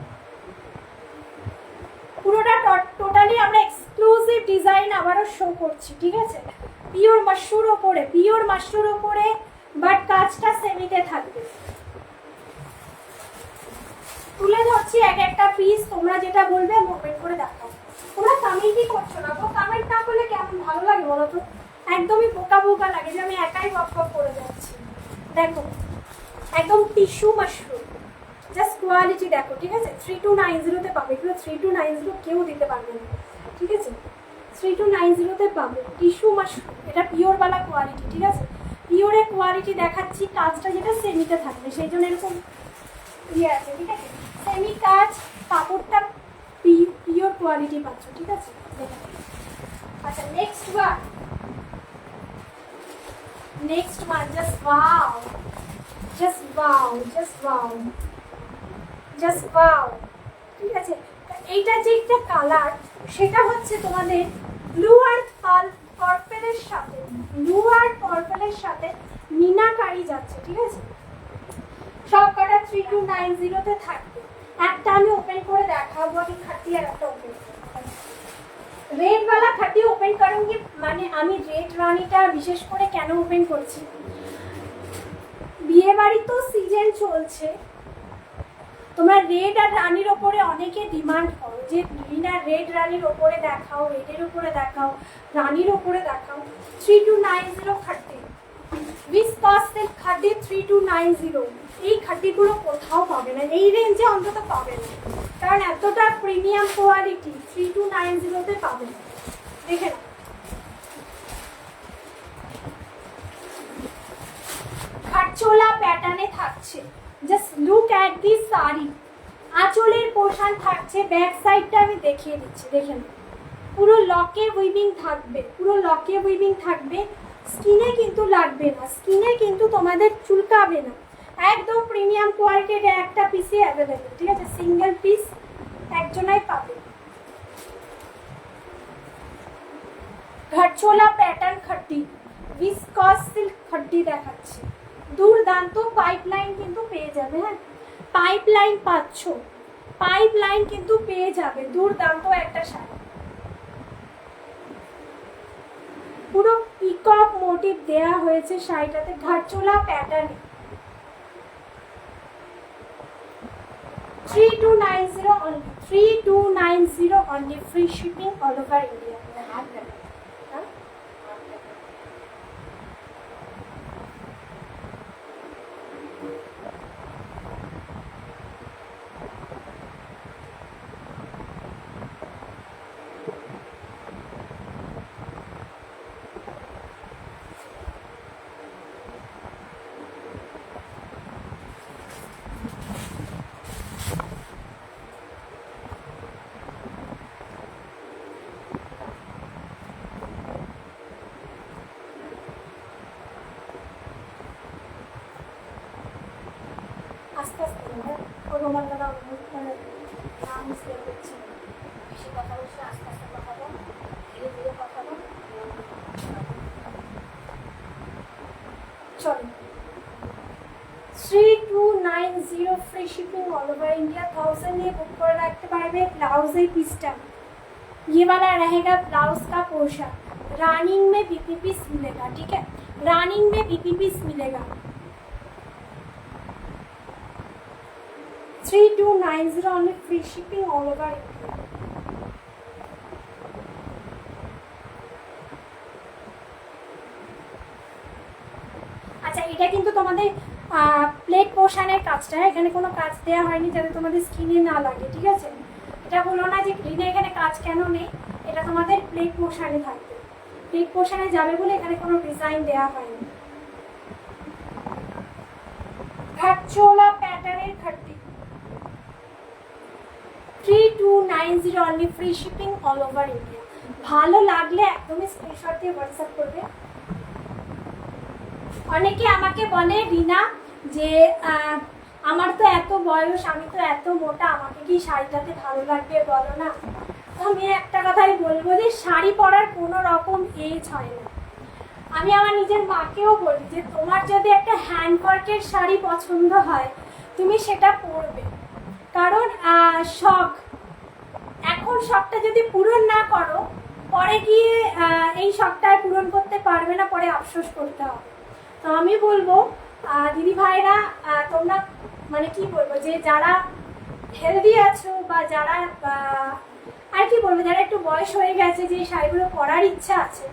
পুরোটা টোটালি আমরা এক্সক্লুসিভ ডিজাইন আবারও শো করছি, ঠিক আছে? পিওর মাশরুর ওপরে, পিওর মাশরুর ওপরে, বাট কাজটা সেমিতে থাকবে। তুলে ধরছি এক একটা পিস, তোমরা যেটা বলবে আমি ওপেন করে দেখাও। তোমরা কমেন্টই করছো না গো, কমেন্ট না করলে কেমন ভালো লাগে বলো তো? একদমই বোকা বোকা লাগে যে আমি একাই বক বক করে যাচ্ছি। দেখো, একদম টিস্যু মাশরুম, জাস্ট কোয়ালিটি দেখো, ঠিক আছে? 3290-তে পাবে, এগুলো 3290 কেউ দিতে পারবে না, ঠিক আছে? 3290-তে পাবে টিস্যু মাশরুম, এটা পিওরওয়ালা কোয়ালিটি, ঠিক আছে? পিওরের কোয়ালিটি দেখাচ্ছি, কাজটা যেটা সেমিতে থাকবে সেই জন্য এরকম ইয়ে আছে, ঠিক আছে? সেমি কাজ, কাপড়টা পিওর কোয়ালিটি পাচ্ছ, ঠিক আছে? আচ্ছা, next one just wow, just wow, just wow, just wow, ঠিক আছে? এইটা যে একটা কালার, সেটা হচ্ছে তোমাদের ব্লু আর পার্পেলের সাথে, ব্লু আর পার্পেলের সাথে মিনাকারি যাচ্ছে, ঠিক আছে? সব কটা 3290-তে থাকবে। একটা আমি ওপেন করে দেখাবো, আমি খাটি আর একটা ওপেন রেড वाला খাটি ওপেন করুঙ্গি। মানে আমি রেড রানিটা বিশেষ করে কেন ওপেন করছি, বিয়ে বাড়ি তো সিজন চলছে, তোমরা রেড আর রানির ওপরে অনেকে ডিমান্ড করো যে রিনা রেড রানির ওপরে দেখাও, রেডের ওপরে দেখাও, রানির ওপরে দেখাও। 3290 খাটি, ভিসকস সিল্ক খাটি 3290, এই খাটিগুলো কোথাও পাবে না, এই রেঞ্জে অন্তত পাবে না, কারণ এতটা প্রিমিয়াম কোয়ালিটি 3290-তে পাবে না। দেখে না, খাটচোলা প্যাটার্নে থাকছে, just look at this sari. আঁচলের পোর্শন থাকছে, ব্যাক সাইডটা আমি দেখিয়ে দিচ্ছি, দেখে না, পুরো লকে উইভিং থাকবে, পুরো লকে উইভিং থাকবে। স্কিনে কিন্তু লাগবে না, স্কিনে কিন্তু তোমাদের চুলকাবে না, একদম প্রিমিয়াম কোয়ালিটির একটা পিসে অ্যাভেলেবেল, ঠিক আছে? সিঙ্গেল পিস একজনাই পাবে। ঘাটচোলা প্যাটার্ন খাটি, ভিসকস সিল্ক খাটি দেখাচ্ছে, দুর্দান্ত। পাইপলাইন কিন্তু পেয়ে যাবে, হ্যাঁ পাইপলাইন পাচ্ছ, পাইপলাইন কিন্তু পেয়ে যাবে, দুর্দান্ত একটা শাড়ি। পুরো পিকক মোটিভ দেয়া হয়েছে শাড়িটাতে, ঘাটচোলা প্যাটার্নে। 3290 only, 3290 only, free shipping all over India. আস্তে আস্তে ও রোমান দাদা নাম স্পেল করছে, বেশি কথা বলছে, আস্তে আস্তে কথা বল, ধীরে ধীরে কথা বল। চলো 3290 free shipping all over India. 1000 ये बुक कर रखते पारबे। ब्लाउज है पीसटा ये वाला रहेगा, ब्लाउज का पोर्शन रनिंग में बीपी पीस मिलेगा, ठीक है, रनिंग में बीपी पीस मिलेगा। 3290 only free shipping all over India। আচ্ছা এটা কিন্তু তোমাদের প্লেট পোর্শনের কাজটা, এখানে কোনো কাজ দেওয়া হয়নি যাতে তোমাদের স্কিনে না লাগে, ঠিক আছে। এটা বলো না যে গ্রিনে এখানে কাজ কেন নেই, এটা তোমাদের প্লেট পোর্শনে থাকবে, প্লেট পোর্শনে যাবে বলে এখানে কোনো ডিজাইন দেওয়া হয়নি। ঘাটচোলা প্যাটার্নের খাট্টি 3290 only free shipping all over India. ভালো লাগলে একদমই স্ক্রিনশট দিয়ে হোয়াটসঅ্যাপ করবে। অনেকে আমাকে বলে রিনা যে আমার তো এত বয়স, আমি তো এত মোটা, আমাকে কি শাড়িটাতে ভালো লাগবে বলো না। আমি একটা কথাই বলবো যে শাড়ি পরার কোনো রকম এজ হয় না। আমি আমার নিজের মাকেও বলি যে তোমার যদি একটা হ্যান্ডওয়ার্কের শাড়ি পছন্দ হয় তুমি সেটা পরবে, কারণ শখ, এখন শখটা যদি পূরণ না করো পরে গিয়ে এই শখটা পূরণ করতে পারবে না, পরে আফসোস করতে হবে। তো আমি বলবো দিদি ভাইরা তোমরা মানে কি বলবো যে যারা হেলদি আছো বা যারা আর কি বলবো যারা একটু বয়স হয়ে গেছে, যে শাড়িগুলো পরার ইচ্ছা আছে,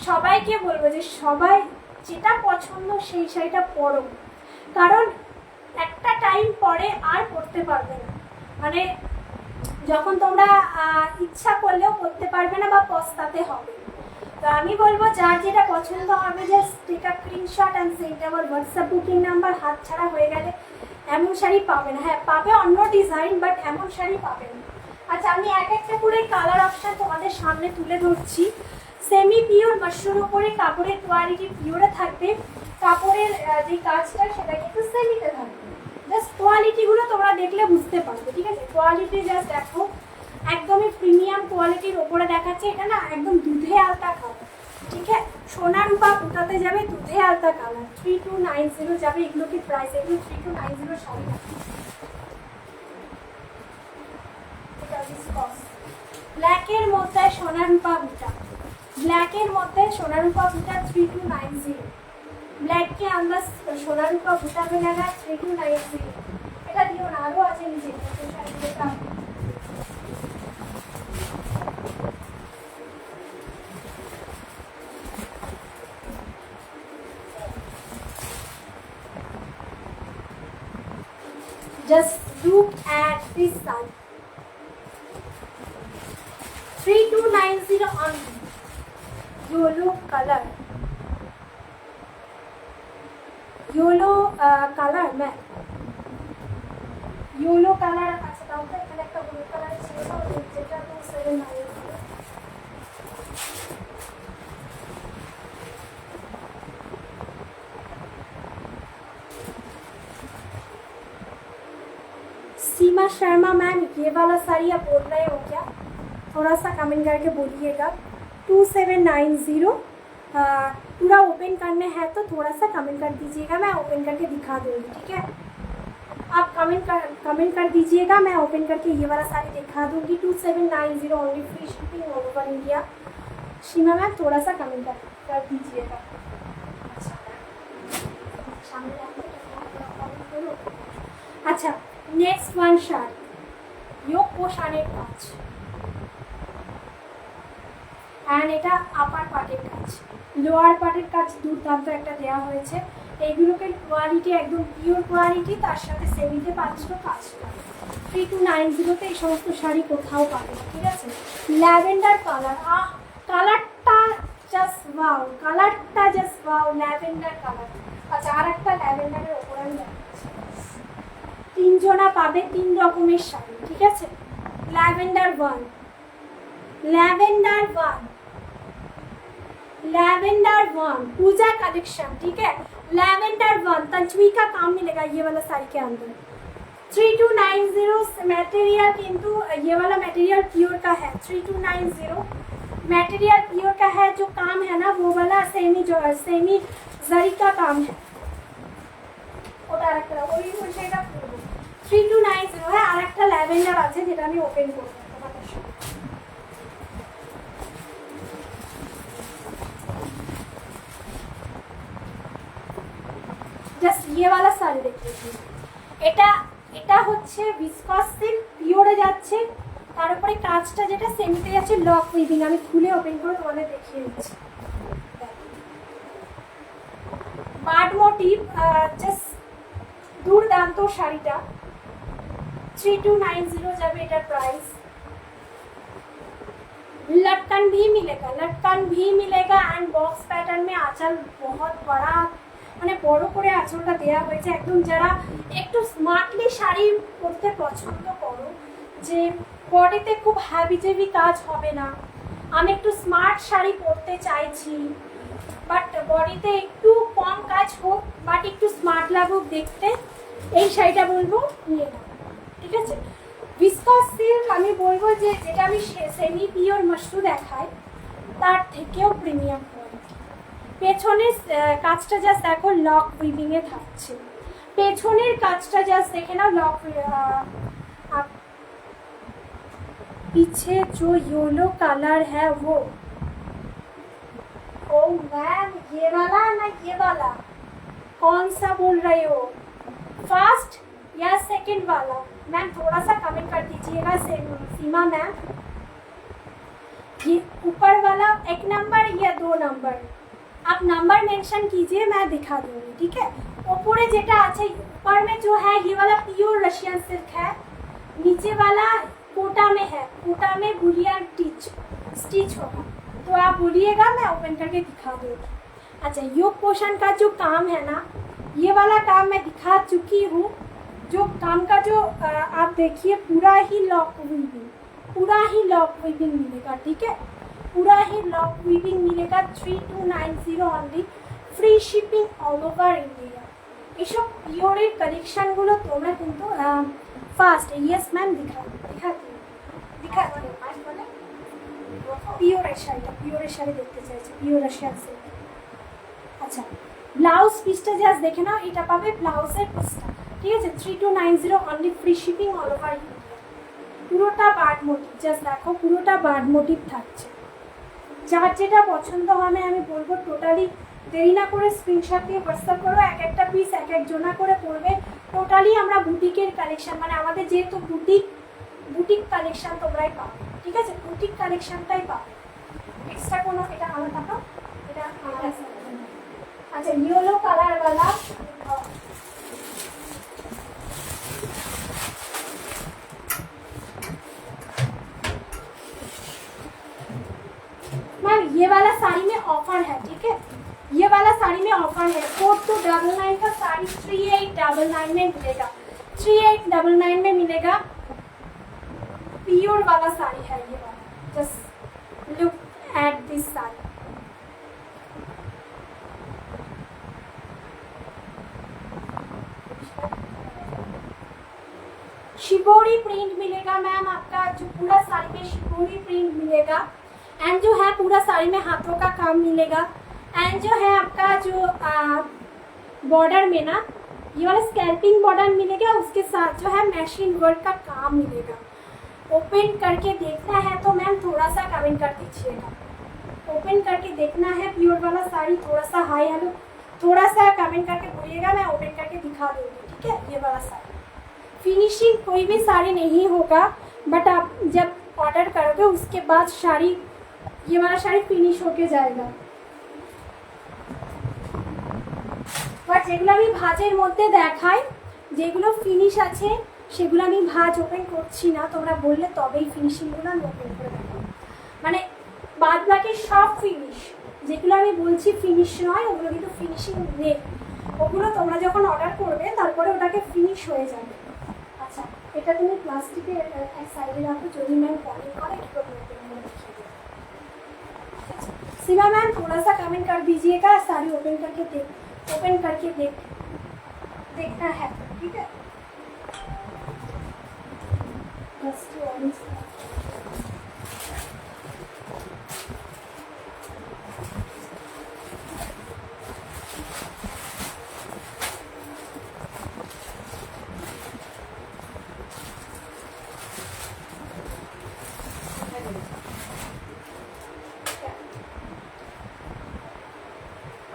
সবাইকে বলবো যে সবাই যেটা পছন্দ সেই শাড়িটা পরো, কারণ একটা টাইম পরে আর পরতে পারবে না, মানে যখন তোমরা ইচ্ছা করলেও পরতে পারবে না বা পস্তাতে হবে। তো আমি বলবো যার যেটা পছন্দ হবে just take a screenshot and send our WhatsApp booking number. হাত ছাড়া হয়ে গেলে এমন শাড়ি পাবে না, হ্যাঁ পাবে অন্য ডিজাইন, বাট এমন শাড়ি পাবে না। আচ্ছা আমি এক একটা করে কালার অপশন তোমাদের সামনে তুলে ধরছি। সেমি পিওর মাশরুম উপরে কাপড়ের কোয়ালিটি পিওরে থাকবে, কাপড়ের যে কাজটা সেটা কিন্তু সেমিতে থাকবে। জাস্ট কোয়ালিটিগুলো তোমরা দেখলে বুঝতে পারবে, ঠিক আছে। কোয়ালিটি জাস্ট দেখো, একদমই প্রিমিয়াম কোয়ালিটির ওপরে দেখাচ্ছে। এটা না একদম দুধে আলতা কালার, ঠিক আছে, সোনা রূপা পুঁতাতে যাবে দুধে আলতা কালার। 3290 যাবে, এগুলো কি প্রাইস, এগুলো 3290 শাড়ি। ব্ল্যাকের মধ্যে সোনা রূপা বুটা, ব্ল্যাকের মধ্যে সোনা রূপা বুটা 3290। ব্ল্যাক के अंदर सोना रूपा बूटा मिलेगा 3290। এটা দিও না, আরো আছে নিচে শাড়িটা। Just look at this side. 3290 only. Yellow color. Yellow color मैं yellow color अच्छा दाम तो এখানে একটা ব্লু কালার ছিল যেটা 2790। सीमा शर्मा मैम ये वाला साड़ी आप बोल रहे हो क्या, थोड़ा सा कमेंट करके बोलिएगा। 2790 पूरा ओपन करने हैं तो थोड़ा सा कमेंट कर दीजिएगा, मैं ओपन करके दिखा दूँगी, ठीक है। आप कमेंट कर दीजिएगा, मैं ओपन करके ये वाला साड़ी दिखा दूँगी। 2790 only free shipping all over India. Seema ma'am थोड़ा सा कमेंट कर दीजिएगा। अच्छा नेक्स्ट वन শাড়ি ইয়োগ পোশানের কাজ, অ্যান্ড এটা আপার পার্টের কাজ, লোয়ার পার্টের কাজ দুর্দান্ত একটা দেওয়া হয়েছে। এইগুলোকে কোয়ালিটি একদম পিওর কোয়ালিটি, তার সাথে সেমিতে পাচ্ছ কাজটা। 3290 এই সমস্ত শাড়ি কোথাও পাবে না, ঠিক আছে। ল্যাভেন্ডার কালার, কালারটা জাস্ট ওয়াও, কালারটা জাস্ট ওয়াও, ল্যাভেন্ডার কালার। আচ্ছা আর একটা ল্যাভেন্ডারের ওপরে আমি দেখাচ্ছি। তিনজনা পাবে তিন রকমের শাড়ি, ঠিক আছে। Lavender one, lavender one, lavender one Puja collection, ठीक है। लैवेंडर वन तंचवी का काम मिलेगा ये वाला साड़ी के अंदर, 3290 मटेरियल किंतु ये वाला मटेरियल प्योर का है। 3290 मटेरियल प्योर का है, जो काम है ना वो वाला सेमी जरी का काम है। ওটা একটা ওই সেটা 3290 है। আর একটা ল্যাভেন্ডার আছে যেটা আমি ওপেন করব তোমাদের সাথে। জাস্ট ये वाला साड़ी देखिए, এটা হচ্ছে ভিসকস সিল্ক পিওরে যাচ্ছে, তার উপরে কাজটা যেটা সেমিতে যাচ্ছে লক উইভিং। আমি খুলে ওপেন করে তোমাদের দেখিয়ে দিচ্ছি। বার্ড মোটিভ, জাস্ট দুর্দান্ত শাড়িটা। 3290 যাবে এটার প্রাইস। लटकन भी मिलेगा एंड बॉक्स पैटर्न में आंचल बहुत बड़ा, মানে বড় করে আঁচলটা দেওয়া হয়েছে। একদম যারা একটু স্মার্টলি শাড়ি পরতে পছন্দ করো, যে বডিতে খুব হ্যাভি কাজ হবে না, আমি একটু স্মার্ট শাড়ি পরতে চাইছি বাট বডিতে একটু কম কাজ হোক বাট একটু স্মার্ট লাগুক দেখতে, এই শাড়িটা বলবো নিয়ে নাও, ঠিক আছে। ভিসকস সিল্ক আমি বলবো যে যেটা আমি সেমি পিওর মশরু দেখাই তার থেকেও প্রিমিয়াম কোয়ালিটি। পেছনের কাজটা জাস্ট দেখো লক উইভিং এ থাকছে, পেছনের কাজটা জাস্ট দেখে নাও লক। पीछे जो येलो कलर है वो, ओ मैम ये वाला ना ये वाला, कौन सा बोल रहे हो, फर्स्ट या सेकंड वाला? मैम थोड़ा सा कमेंट कर दीजिएगा सीमा मैम। ये ऊपर वाला 1 नंबर या 2 नंबर, आप नंबर मेंशन कीजिए, मैं दिखा दूंगी, ठीक है। ऊपर जेटा अच्छा ऊपर में जो है ये वाला प्योर रशियन सिल्क है, नीचे वाला कोटा में है, कोटा में बुलियन स्टिच होगा, तो आप बोलिएगा मैं ओपन करके दिखा दूंगी। अच्छा योग पोषण का जो काम है ना, ये वाला काम मैं दिखा चुकी हूँ। जो काम का जो आप देखिए पूरा ही लॉक वीविंग मिलेगा, ठीक है, पूरा ही लॉक वीविंग मिलेगा। 3290 only, free shipping all over India. এইসব পিওরের কালেকশনগুলো তোমরা কিন্তু ফার্স্ট ইয়েস ম্যাম দিখাতে পিওরের শাড়ি দেখতে চাইছে, পিওর রাশিয়ান সিল্ক। আচ্ছা ব্লাউজ পিসটা জাস্ট দেখে নাও, এটা পাবে ব্লাউজের পিসটা, ঠিক আছে। 3290 only, free shipping all over India. পুরোটা বার্ড মোটিভ, জাস্ট দেখো পুরোটা বার্ড মোটিভ থাকছে। যার যেটা পছন্দ হবে আমি বলবো টোটালি দেরি না করে স্ক্রিনশট দিয়ে হোয়াটসঅ্যাপ করো, এক একটা পিস এক এক জোনা করে পড়বে। টোটালি আমরা বুটিকের কালেকশন, মানে আমাদের যেহেতু বুটিক কালেকশন তোমরাই পাবে, ঠিক আছে, বুটিক কালেকশনটাই পাবে, এক্সট্রা কোনো এটা আলাদা না, এটা আলাদা। আচ্ছা ইয়েলো কালারওয়ালা मैम ये वाला साड़ी में ऑफर है, ठीक है, ये वाला साड़ी में ऑफर है। 4299 का साड़ी 3899 में मिलेगा, 3899 में मिलेगा। प्योर वाला साड़ी है ये वाला, just look at this sari. Shibori print मिलेगा मैम, आपका जो पूरा साड़ी में शिबोरी प्रिंट मिलेगा एंड जो है पूरा साड़ी में हाथों का काम मिलेगा एंड जो है आपका जो बॉर्डर में ना ये वाला स्कैल्पिंग बॉर्डर मिलेगा, उसके साथ जो है मशीन वर्क का काम मिलेगा। ओपन करके देखना है तो मैम थोड़ा सा कमेंट कर दीजिएगा, ओपन करके देखना है प्योर वाला साड़ी, थोड़ा सा हाई हेलो थोड़ा सा कमेंट करके बोलिएगा, मैं ओपन करके दिखा दूँगी, ठीक है। ये वाला साड़ी फिनिशिंग कोई भी साड़ी नहीं होगा, बट आप जब ऑर्डर करोगे उसके बाद साड़ी ये वाला শাড়ি ফিনিশ होके जाएगा। বাট যেগুলো আমি ভাজের মধ্যে দেখাই, যেগুলো ফিনিশ আছে সেগুলো আমি ভাজ ওপেন করছি না, তোমরা বললে তবেই ফিনিশিংগুলো আমি ওপেন করে দেখাবো। মানে বাদ বাকি সব ফিনিশ, যেগুলো আমি বলছি ফিনিশ নয় ওগুলো কিন্তু ফিনিশিং নেই, ওগুলো তোমরা যখন অর্ডার করবে তারপরে ওটাকে ফিনিশ হয়ে যাবে। আচ্ছা এটা তুমি প্লাস্টিকে এক সাইডে রাখো, যদি ম্যাম পরে করে একটু सीमा मैम थोड़ा सा कमेंट कर दीजिएगा, साड़ी ओपन करके देखना है, ठीक है। Dusty orange.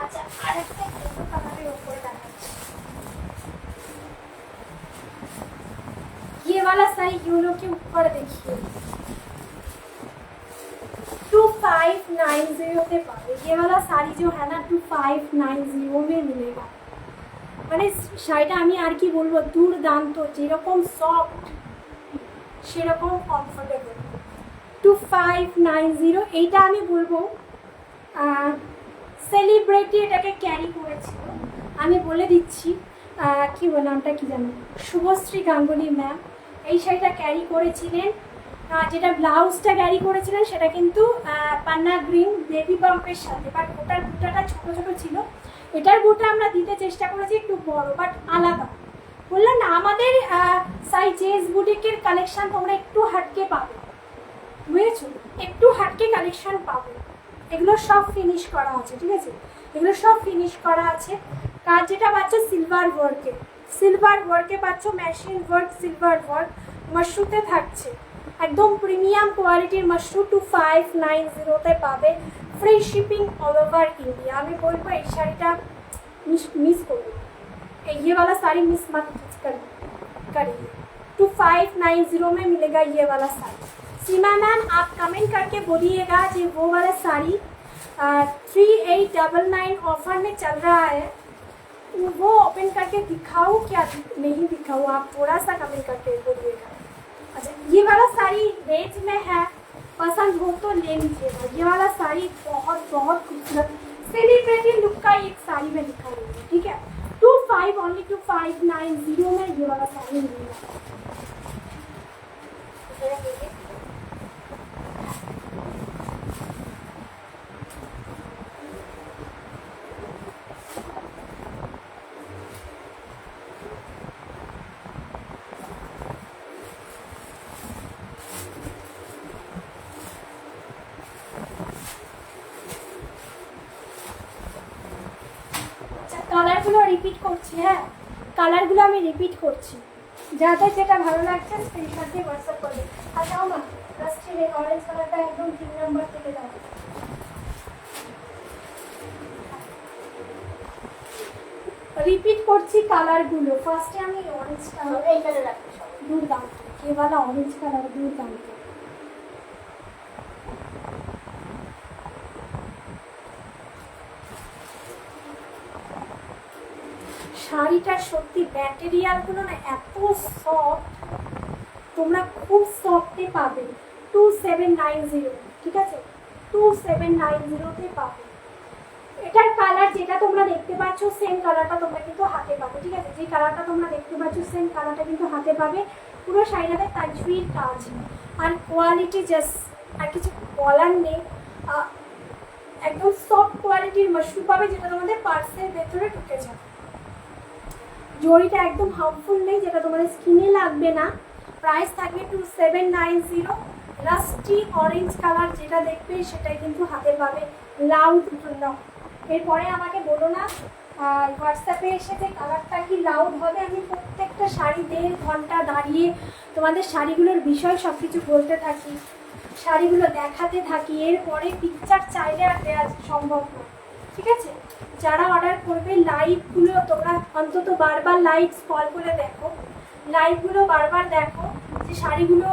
अच्छा আরেকটা কিন্তু কালারের উপরে দেখাচ্ছি। ये वाला साड़ी यूनो के ऊपर देखिए 2590 पे पावे। ये वाला साड़ी जो है ना 2590 में मिलेगा। মানে শাড়িটা আমি আর কি বলবো, দুর্দান্ত, যেরকম সফট সেরকম কমফোর্টেবল। 2590 এইটা আমি বলবো সেলিব্রিটি এটাকে ক্যারি করেছিল। আমি বলে দিচ্ছি কি নামটা কি জানো, শুভশ্রী গাঙ্গুলি ম্যাম এই শাড়িটা ক্যারি করেছিলেন। যেটা ব্লাউজটা ক্যারি করেছিলেন সেটা কিন্তু পান্না গ্রিন বেবি বাম্পের সাথে, বাট ওটার বুটাটা ছোটো ছোটো ছিল। এটার বুটা আমরা দিতে চেষ্টা করেছি একটু বড়, বাট আলাদা। বললাম না আমাদের সাইজেস বুটিকের কালেকশান তোমরা একটু হাটকে পাবে, বুঝেছো, একটু হাটকে কালেকশান পাবে। এগুলো সব ফিনিশ করা আছে, ঠিক আছে, এগুলো সব ফিনিশ করা আছে। কাজ যেটা পাচ্ছ সিলভার ওয়ার্কে পাচ্ছ, মেশিন ওয়ার্ক, সিলভার ওয়ার্ক মাশরুতে থাকছে। একদম প্রিমিয়াম কোয়ালিটির মাশরু 2590 পাবে, free shipping all over India. আমি বলবো এই শাড়িটা मिस करो, ये वाला साड़ी मिस मत करिए। 2590 में मिलेगा ये वाला साड़ी। सीमा मैम आप कमेंट करके बोलिएगा कि वो वाला साड़ी 3899 ऑफर में चल रहा है, वो ओपन करके दिखाओ क्या नहीं दिखाओ, आप थोड़ा सा कमेंट करके बोलिएगा। अच्छा ये वाला साड़ी रेंज में है, पसंद हो तो ले लीजिएगा। ये वाला साड़ी बहुत बहुत खूबसूरत सेलिब्रिटी लुक का एक साड़ी में दिखा रही हूँ, ठीक है। 2590 में ये वाला साड़ी मिलेगा। কালারগুলো রিপিট করছি, হ্যাঁ কালারগুলো আমি রিপিট করছি, যাদের যেটা ভালো লাগছে স্ক্রিনশট দিয়ে হোয়াটসঅ্যাপ করবে। আচ্ছা আমার লাস্টের এই অরেঞ্জ কালারটা একদম 3 নম্বর থেকে দাও। রিপিট করছি কালারগুলো। ফার্স্টে আমি অরেঞ্জ কালার এই কালার রাখছি, দুর্দান্ত, ये वाला ऑरेंज कलर দুর্দান্ত। শাড়িটার সত্যি ম্যাটেরিয়ালগুলো না এত সফট, তোমরা খুব সফটে পাবে। 2790, ঠিক আছে, 2790 পাবে। এটার কালার যেটা তোমরা দেখতে পাচ্ছ সেম কালারটা তোমরা কিন্তু হাতে পাবে, ঠিক আছে, যে কালারটা তোমরা দেখতে পাচ্ছ সেম কালারটা কিন্তু হাতে পাবে। পুরো শাড়িটাতে তাজবির কাজ আর কোয়ালিটি জাস্ট আর কিছু বলার নেই। একদম সফট কোয়ালিটির মাশরু পাবে, যেটা তোমাদের পার্সের ভেতরে ঢুকে যাবে। জড়িটা একদম হার্মফুল নেই, যেটা তোমাদের স্কিনে লাগবে না। প্রাইস থাকবে 2790। লাস্টি অরেঞ্জ কালার যেটা দেখবে সেটাই কিন্তু হাতে পাবে, লাউড না। এরপরে আমাকে বলো না হোয়াটসঅ্যাপে এসে যে কালারটা কি লাউড হবে। আমি প্রত্যেকটা শাড়ি 1.5 ঘন্টা দাঁড়িয়ে তোমাদের শাড়িগুলোর বিষয় সব কিছু বলতে থাকি, শাড়িগুলো দেখাতে থাকি, এরপরে পিকচার চাইলে আর দেওয়া সম্ভব নয়, ঠিক আছে। যারা অর্ডার করবে লাইভগুলো তোমরা অন্তত বারবার লাইভ স্ক্রল করে দেখো, লাইভগুলো বারবার দেখো যে শাড়িগুলো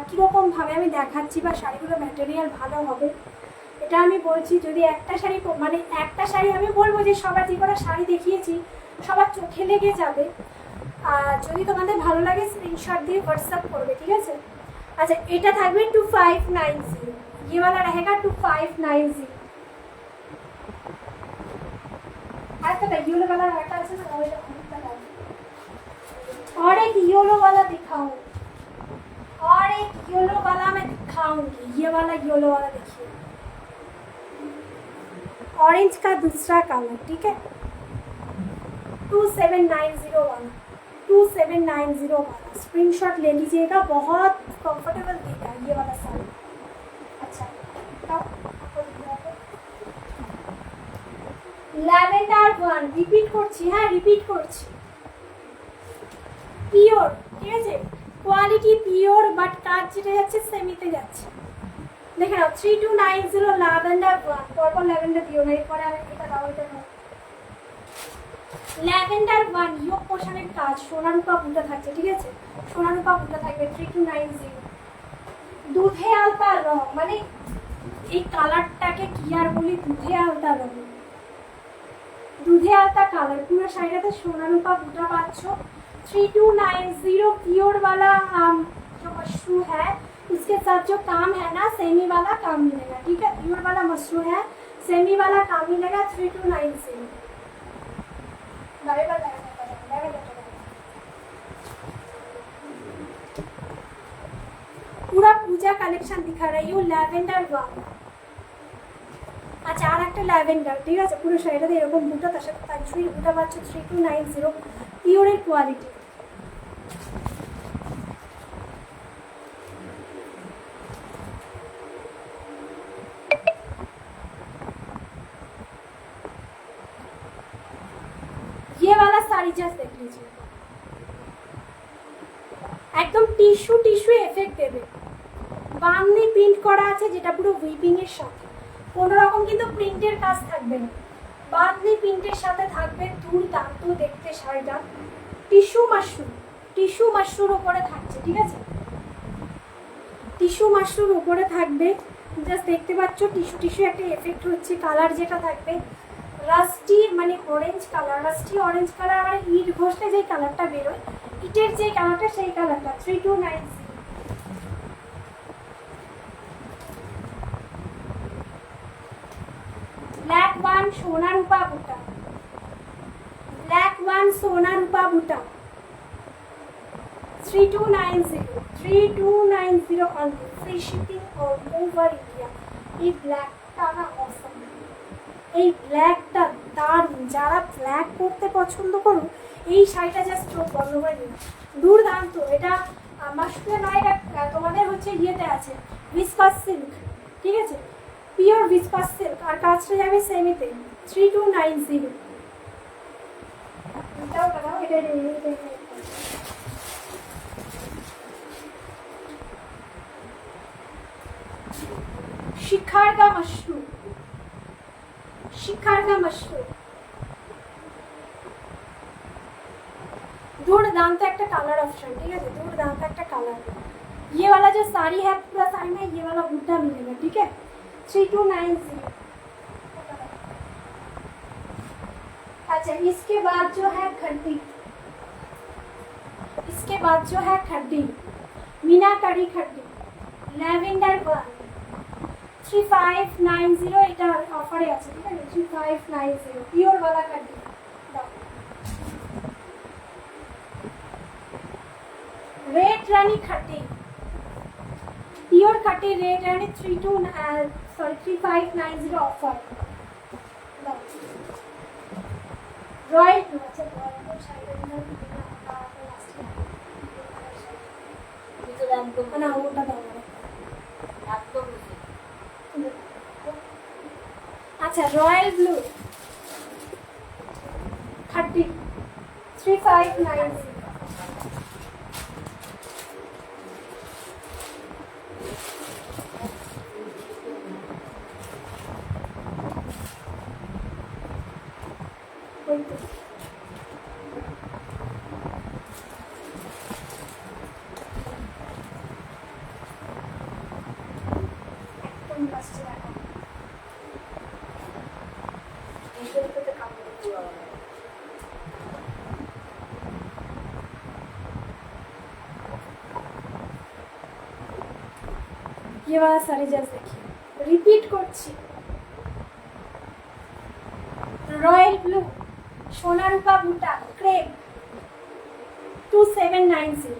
কীরকমভাবে আমি দেখাচ্ছি বা শাড়িগুলো ম্যাটেরিয়াল ভালো হবে। এটা আমি বলছি, যদি একটা শাড়ি মানে একটা শাড়ি আমি বলবো যে সবার যে কটা শাড়ি দেখিয়েছি সবার চোখে লেগে যাবে। যদি তোমাদের ভালো লাগে স্ক্রিনশট দিয়ে হোয়াটসঅ্যাপ করবে, ঠিক আছে। अच्छा এটা থাকবে 2590, ये वाला रहेगा 2590। अच्छा येलो वाला रहता है ना, और एक येलो वाला दिखाऊं, और एक येलो वाला मैं दिखाऊंगी। ये वाला येलो वाला देखिए, ऑरेंज का दूसरा कलर, ठीक है, 2790 वाला 2790 वाला स्क्रीनशॉट ले लीजिएगा, बहुत कंफर्टेबल देगा ये वाला साड़ी। अच्छा ল্যাভেন্ডার ওয়ান রিপিট করছি, হ্যাঁ রিপিট করছি, পিওর, ঠিক আছে, কোয়ালিটি পিওর, বাট কাজ যেটা যাচ্ছে সেমিতে যাচ্ছে। দেখে নাও 3290 ল্যাভেন্ডার ওয়ান, পরপর ল্যাভেন্ডার দিও না, এরপরে আর এটা দাও, এটা দাও। ল্যাভেন্ডার ওয়ান ইয়োগ পোশানের কাজ, সোনা রূপা বুটা থাকছে, ঠিক আছে, সোনা রূপা বুটা থাকবে 3290। দুধে আলতা রং, মানে এই কালারটাকে কি আর বলি, দুধে আলতা রং, দুধে আলতা कालर, पूरा शायद सोना रूपा बूटा पाँच 3290 प्योर वाला जो मशरू है, इसके साथ जो काम है ना सेमी वाला काम मिलेगा, ठीक है, प्योर वाला मशरू है, सेमी वाला काम मिलेगा 3290। पूरा पूजा कलेक्शन दिखा रही हूँ, लैवेंडर वाला। আচ্ছা আর একটা ল্যাভেন্ডার, ঠিক আছে, পুরো শাড়িটাতে এরকম বুটা, তার সাথে তাজুই বুটা পাচ্ছ 3290 পিওরের কোয়ালিটি। ये वाला साड़ी जस्ट देख लीजिए, একদম টিস্যু টিস্যু এফেক্ট দেবে, বামনি প্রিন্ট করা আছে যেটা পুরো উইপিং এর সাথে, কোনো রকম কিন্তু প্রিন্টের কাজ থাকবে না, বাঁধনি প্রিন্টের সাথে থাকবে, দুর্দান্ত দেখতে শাড়িটা, টিস্যু মাশরুর উপরে থাকছে, ঠিক আছে, টিস্যু মাশরুর উপরে থাকবে, জাস্ট দেখতে পাচ্ছ টিস্যু টিস্যু একটা এফেক্ট হচ্ছে, কালার যেটা থাকবে রাস্টি মানে orange colour, rusty orange colour, আর ইট ঘষলে যে কালারটা বেরোয়, ইটের যে কালারটা সেই কালারটা 3290। ब्लैक वन सोना रूपा बूटा, ब्लैक वन सोना रूपा बूटा 3290 only, free shipping all over India। এই ব্ল্যাকটা না অসম, এই ব্ল্যাকটা দারুণ, যারা ব্ল্যাক পরতে পছন্দ করো এই শাড়িটা জাস্ট চোখ বন্ধ করে নিন, দুর্দান্ত। এটা মাসুকে নয়, এটা তোমাদের হচ্ছে ইয়েতে আছে ভিসকাস সিল্ক, ঠিক আছে, পিওর ভিসকাস সিল্ক, আর কাজটা যাবে সেমিতে 3290। शिखार का मशरूम, शिखार का मशरूम दुर्दांत एक कलर ऑप्शन, ठीक है, दुर्दांत एक कलर। ये वाला जो साड़ी है पूरा साड़ी में ये वाला बूटा मिलेगा, ठीक है, 3290। अच्छा इसके बाद जो है खड्डी, इसके बाद जो है खड्डी, मीनाकारी खड्डी लैवेंडर वन 3590, এটা অফারে আছে, ঠিক আছে, 3590 পিওর वाला खड्डी। रेड रानी खड्डी, प्योर खड्डी रेड रानी 3590 ऑफर। रॉयल ब्लू, अच्छा ना ওটা দাও, अच्छा रॉयल ब्लू खड्डी 3590। ये वाला साड़ी जस्ट देखिए, रिपीट করছি, रॉयल ब्लू सोना रूपा बूटा क्रेप 2790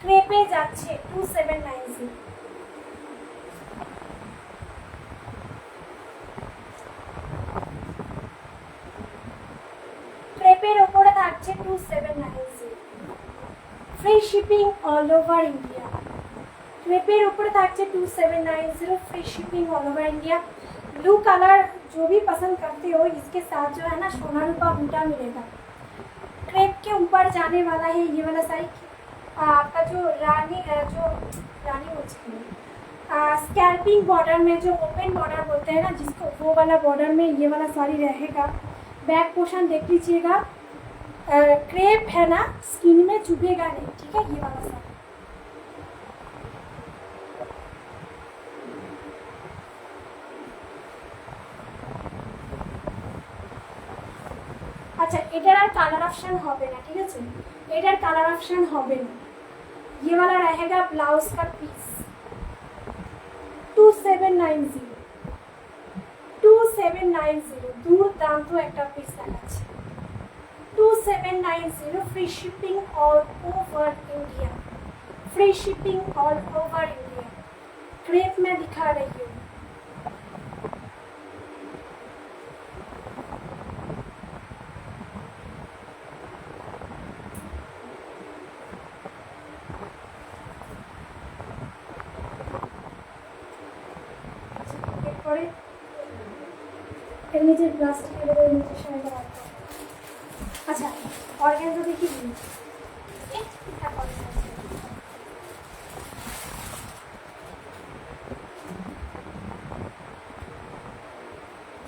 ক্রেপে যাচ্ছে 2790। ক্রেপের উপরে থাকবে থাকছে 2790, free shipping all over India. ক্রেপের উপরে থাকছে 2790, free shipping all over India. Blue colour जो भी पसंद करते हो इसके साथ जो है ना सोना रूपा बूटा मिलेगा। क्रेप के ऊपर जाने वाला है ये वाला साड़ी, आपका जो रानी स्कैल्पिंग बॉर्डर में जो ओपन बॉर्डर बोलते हैं ना जिसको, वो वाला बॉर्डर में ये वाला साड़ी रहेगा। बैक पोर्शन देख लीजिएगा, क्रेप है ना स्किन में चुभेगा नहीं, ठीक है। ये वाला साड़ी अच्छा, एटार আর কালার অপশন হবে না, ঠিক আছে, এটার কালার অপশন হবে না। ये वाला रहेगा ब्लाउज का पीस 2790, 2790 দুর্দান্ত একটা পিস দেখাচ্ছে 2790, free shipping all over India, free shipping all over India. Crepe में दिखा रही हूँ। এর নিচে প্লাস্টিক এর নিচে শাড়িটা রাখবো। আচ্ছা, অর্গানজা দেখি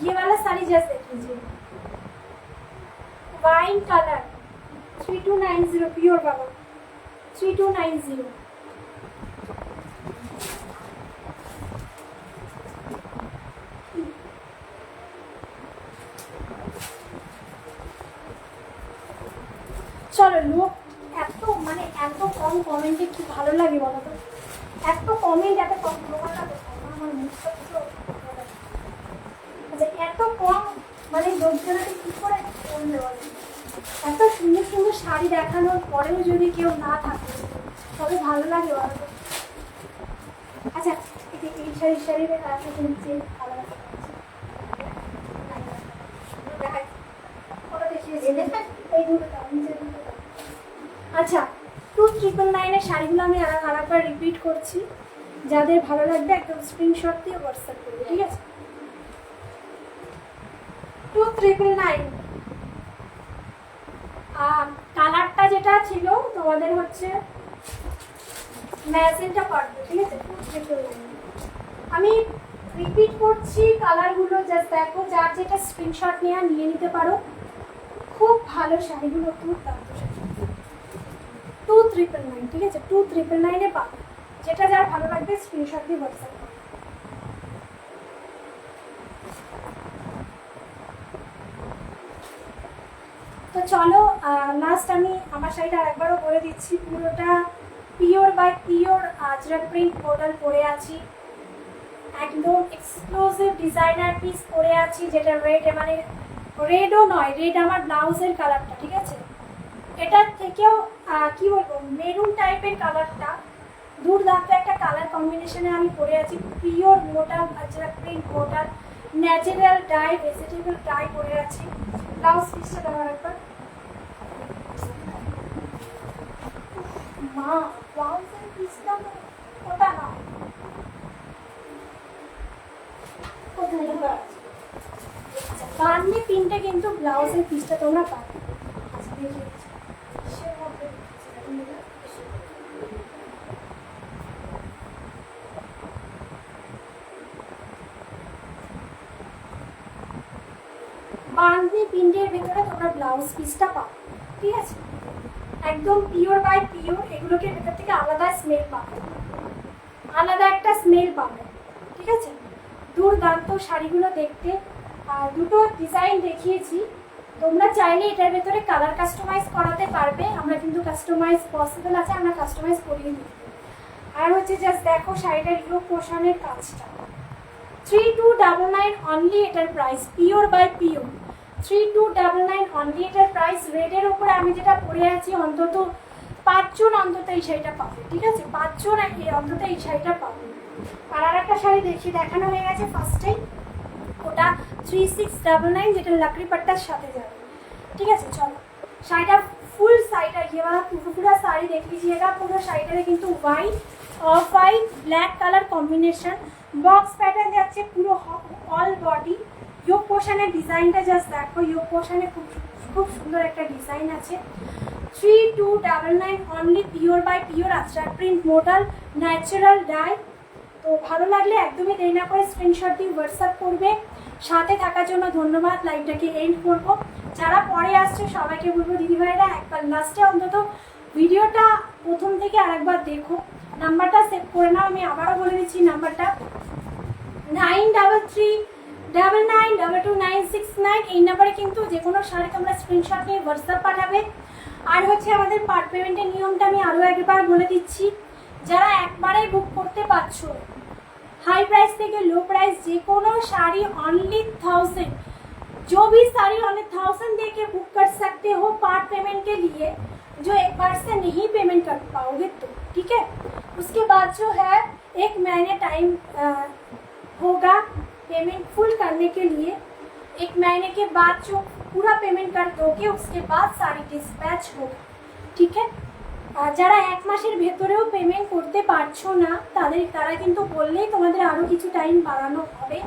ये वाला साड़ी जैसे देख लीजिए, वाइन कलर 3290 प्योर बाबा 3290। চলো, লোক এত মানে এত কম কমেন্টে কি ভালো লাগে বলো তো, এত কমেন্ট এত কম প্রমাণটা কোথায় আমার মুখটা পুরো আচ্ছা, এত কম মানে লোকজনকে কি করে বলবে বলো, এত সুন্দর সুন্দর শাড়ি দেখানোর পরেও যদি কেউ না থাকে তবে ভালো লাগে বলো তো। আচ্ছা, এই শাড়ির নিচে ভালো লাগে এই দুটো নিচে দুটো। আচ্ছা, 2999 শাড়িগুলো আমি আরেকবার রিপিট করছি, যাদের ভালো লাগবে একদম স্ক্রিনশট দিয়ে হোয়াটসঅ্যাপ করবে, ঠিক আছে। 2999 কালারটা যেটা ছিল তোমাদের হচ্ছে ম্যাজেন্টা পারবে, ঠিক আছে। 2999 আমি রিপিট করছি কালারগুলো, জাস্ট দেখো, যার যেটা স্ক্রিনশট নিয়ে নিতে পারো। খুব ভালো শাড়িগুলো, খুব দামি শাড়ি 2999, ঠিক আছে। 2999 পাবে, যেটা যার ভালো লাগবে স্ক্রিনশট দিয়ে হোয়াটসঅ্যাপ করো। তো চলো, লাস্ট আমি আমার শাড়িটা আরেকবারও বলে দিচ্ছি, পুরোটা pure by pure Ajrak print model পরে আছি, একদম এক্সক্লুসিভ ডিজাইনার পিস পরে আছি, যেটা রেড, মানে রেডও নয়, রেড আমার ব্লাউজের কালারটা, ঠিক আছে। এটার থেকেও কি বলবো, মেরুন টাইপের কালারটা, দুর্দান্ত একটা কালার কম্বিনেশনে আমি পরে আছি। পিওর মোটা আজরাক প্রিন্ট মোটার ন্যাচারাল ডাই, ভেজিটেবল ডাই পরে আছি। ব্লাউজ পিসটা দেওয়ার একবার মা, ব্লাউজের পিসটা ওটা না, কোথায় বান্নি পিনটা কিন্তু ব্লাউজের পিসটা তোমরা পাবে। আচ্ছা, দেখি বান্নি পিনের ভেতরে তোমরা ব্লাউজ পিসটা পাবে, ঠিক আছে। একদম পিওর বাই পিওর, এগুলোকে ভেতর থেকে আলাদা স্মেল পাবে, আলাদা একটা স্মেল পাবে, ঠিক আছে। দুর্দান্ত শাড়িগুলো দেখতে। দুটো ডিজাইন দেখিয়েছি, তোমরা চাইলে এটার ভেতরে কালার কাস্টমাইজ করাতে পারবে, আমরা কিন্তু কাস্টমাইজ পসিবল আছে, আমরা কাস্টমাইজ করিয়ে দিই। আর হচ্ছে জাস্ট দেখো শাড়িটার ইউরো পোর্শনের কাজটা, 3299 অনলি এটার প্রাইস, পিওর বাই পিওর 3299 অনলি এটার প্রাইস। রেডের উপরে আমি যেটা পরে আছি অন্তত 5 জন অন্তত এই শাড়িটা পাবে, ঠিক আছে, 5 জন অন্তত এই শাড়িটা পাবে। আর একটা শাড়ি দেখানো হয়ে গেছে ফার্স্টেই, ওটা 3699, যেটা লাকড়ি পাট্টার সাথে যাবে, ঠিক আছে। চলো শাড়িটা फुल साइड ये वाला पूरा साड़ी देख लीजिएगा। पूरा साइड में किंतु white off white black colour combination box pattern যাচ্ছে পুরো অল বডি। योक पोर्शने डिजाइनটা জাস্ট দেখো, योक पोर्शने খুব সুন্দর একটা ডিজাইন আছে। 3299 only pure by pure Ajrak print model natural dye. তো ভালো লাগলে একদমই দেরি না করে স্ক্রিনশট দিয়ে হোয়াটসঅ্যাপ করবে। সাথে থাকার জন্য ধন্যবাদ। লাইভটাকে এন্ড করব। যারা পরে আসছে সবাইকে বলবো দিদিভাইরা একবার লাস্টে অন্তত ভিডিওটা প্রথম থেকে আরেকবার দেখো। নাম্বারটা সেভ করে নাও, আমি আবারও বলে দিচ্ছি নাম্বারটা 9339222969। এই নাম্বারে কিন্তু যে কোনো শাড়ি তোমরা স্ক্রিনশট নিয়ে হোয়াটসঅ্যাপ পাঠাবে। আর হচ্ছে আমাদের পার্ট পেমেন্টের নিয়মটা আমি আরও একবার বলে দিচ্ছি। যারা একবারেই বুক করতে পারছো हाई प्राइस থেকে लो प्राइस जे कोनो साड़ी ओनली 1000, जो भी साड़ी ओनली 1000 दे के बुक कर सकते हो पार्ट पेमेंट के लिए। जो एक बार से नहीं पेमेंट कर पाओगे तो ठीक है, उसके बाद जो है 1 महीने टाइम होगा पेमेंट फुल करने के लिए। 1 महीने के बाद जो पूरा पेमेंट कर दोगे उसके बाद साड़ी डिस्पैच होगा ठीक है। যারা 1 মাসের ভেতরেও পেমেন্ট করতে পারছো না তারা কিন্তু বললেই তোমাদের আরও কিছু টাইম বাড়ানো হবে।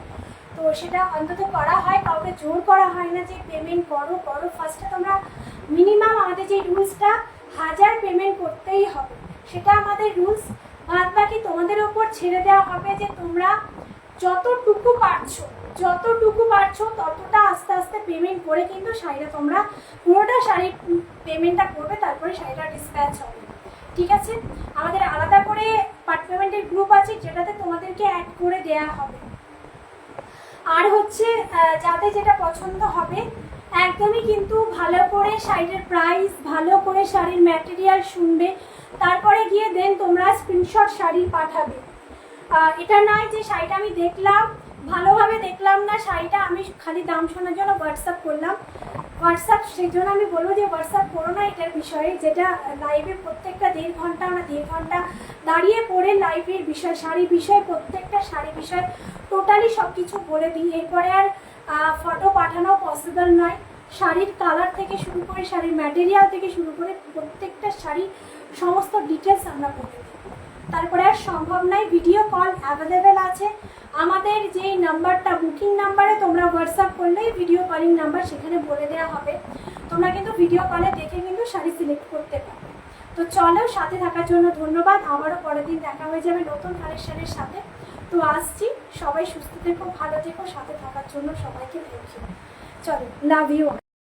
তো সেটা অন্তত করা হয়, কাউকে জোর করা হয় না যে পেমেন্ট করো। ফার্স্টে তোমরা মিনিমাম আমাদের যে রুলসটা 1000 পেমেন্ট করতেই হবে, সেটা আমাদের রুলস। বাদ বাকি তোমাদের ওপর ছেড়ে দেওয়া হবে যে তোমরা যতটুকু পারছো ততটা আস্তে আস্তে পেমেন্ট করে কিন্তু শাড়িটা তোমরা পুরোটা শাড়ির পেমেন্টটা করবে, তারপরে শাড়িটা ডিসপ্যাচ হবে ঠিক আছে। আমাদের আলাদা করে পার্ট পেমেন্টের গ্রুপ আছে যেটাতে তোমাদেরকে অ্যাড করে দেয়া হবে। আর হচ্ছে যাতে যেটা পছন্দ হবে একদমই কিন্তু ভালো করে শাড়ির প্রাইস, ভালো করে শাড়ির ম্যাটেরিয়াল শুনবে, তারপরে গিয়ে দেন তোমরা স্ক্রিনশট শাড়ি পাঠাবে। এটা নয় যে শাড়িটা আমি দেখলাম, ভালোভাবে দেখলাম না, শাড়িটা আমি খালি দাম শোনার জন্য হোয়াটসঅ্যাপ করলাম। হোয়াটসঅ্যাপ সেই জন্য আমি বলবো যে হোয়াটসঅ্যাপ করো না এটার বিষয়ে, যেটা লাইভে প্রত্যেকটা 1.5 ঘন্টা আমরা 1.5 ঘন্টা দাঁড়িয়ে পড়ে লাইভের বিষয়, শাড়ি বিষয়, প্রত্যেকটা শাড়ি বিষয় টোটালি সব কিছু বলে দিই। এরপরে আর ফটো পাঠানো পসিবল নয়। শাড়ির কালার থেকে শুরু করে শাড়ির ম্যাটেরিয়াল থেকে শুরু করে প্রত্যেকটা শাড়ি সমস্ত ডিটেলস আমরা বলে দিই। তারপরে আর সম্ভব নয়। ভিডিও কল অ্যাভেলেবেল আছে আমাদের যেই নাম্বারটা বুকিং নাম্বারে তোমরা হোয়াটসঅ্যাপ করলেই ভিডিও কলিং নাম্বার সেখানে বলে দেওয়া হবে। তোমরা কিন্তু ভিডিও কলে দেখে কিন্তু শাড়ি সিলেক্ট করতে পারবে। তো চলো, সাথে থাকার জন্য ধন্যবাদ। আবারও পরের দিন দেখা হয়ে যাবে নতুন কালেকশনের সাথে। তো আসছি, সবাই সুস্থ থেকো, ভালো থেকো, সাথে থাকার জন্য সবাইকে থ্যাংক ইউ। চলো, লাভ ইউ।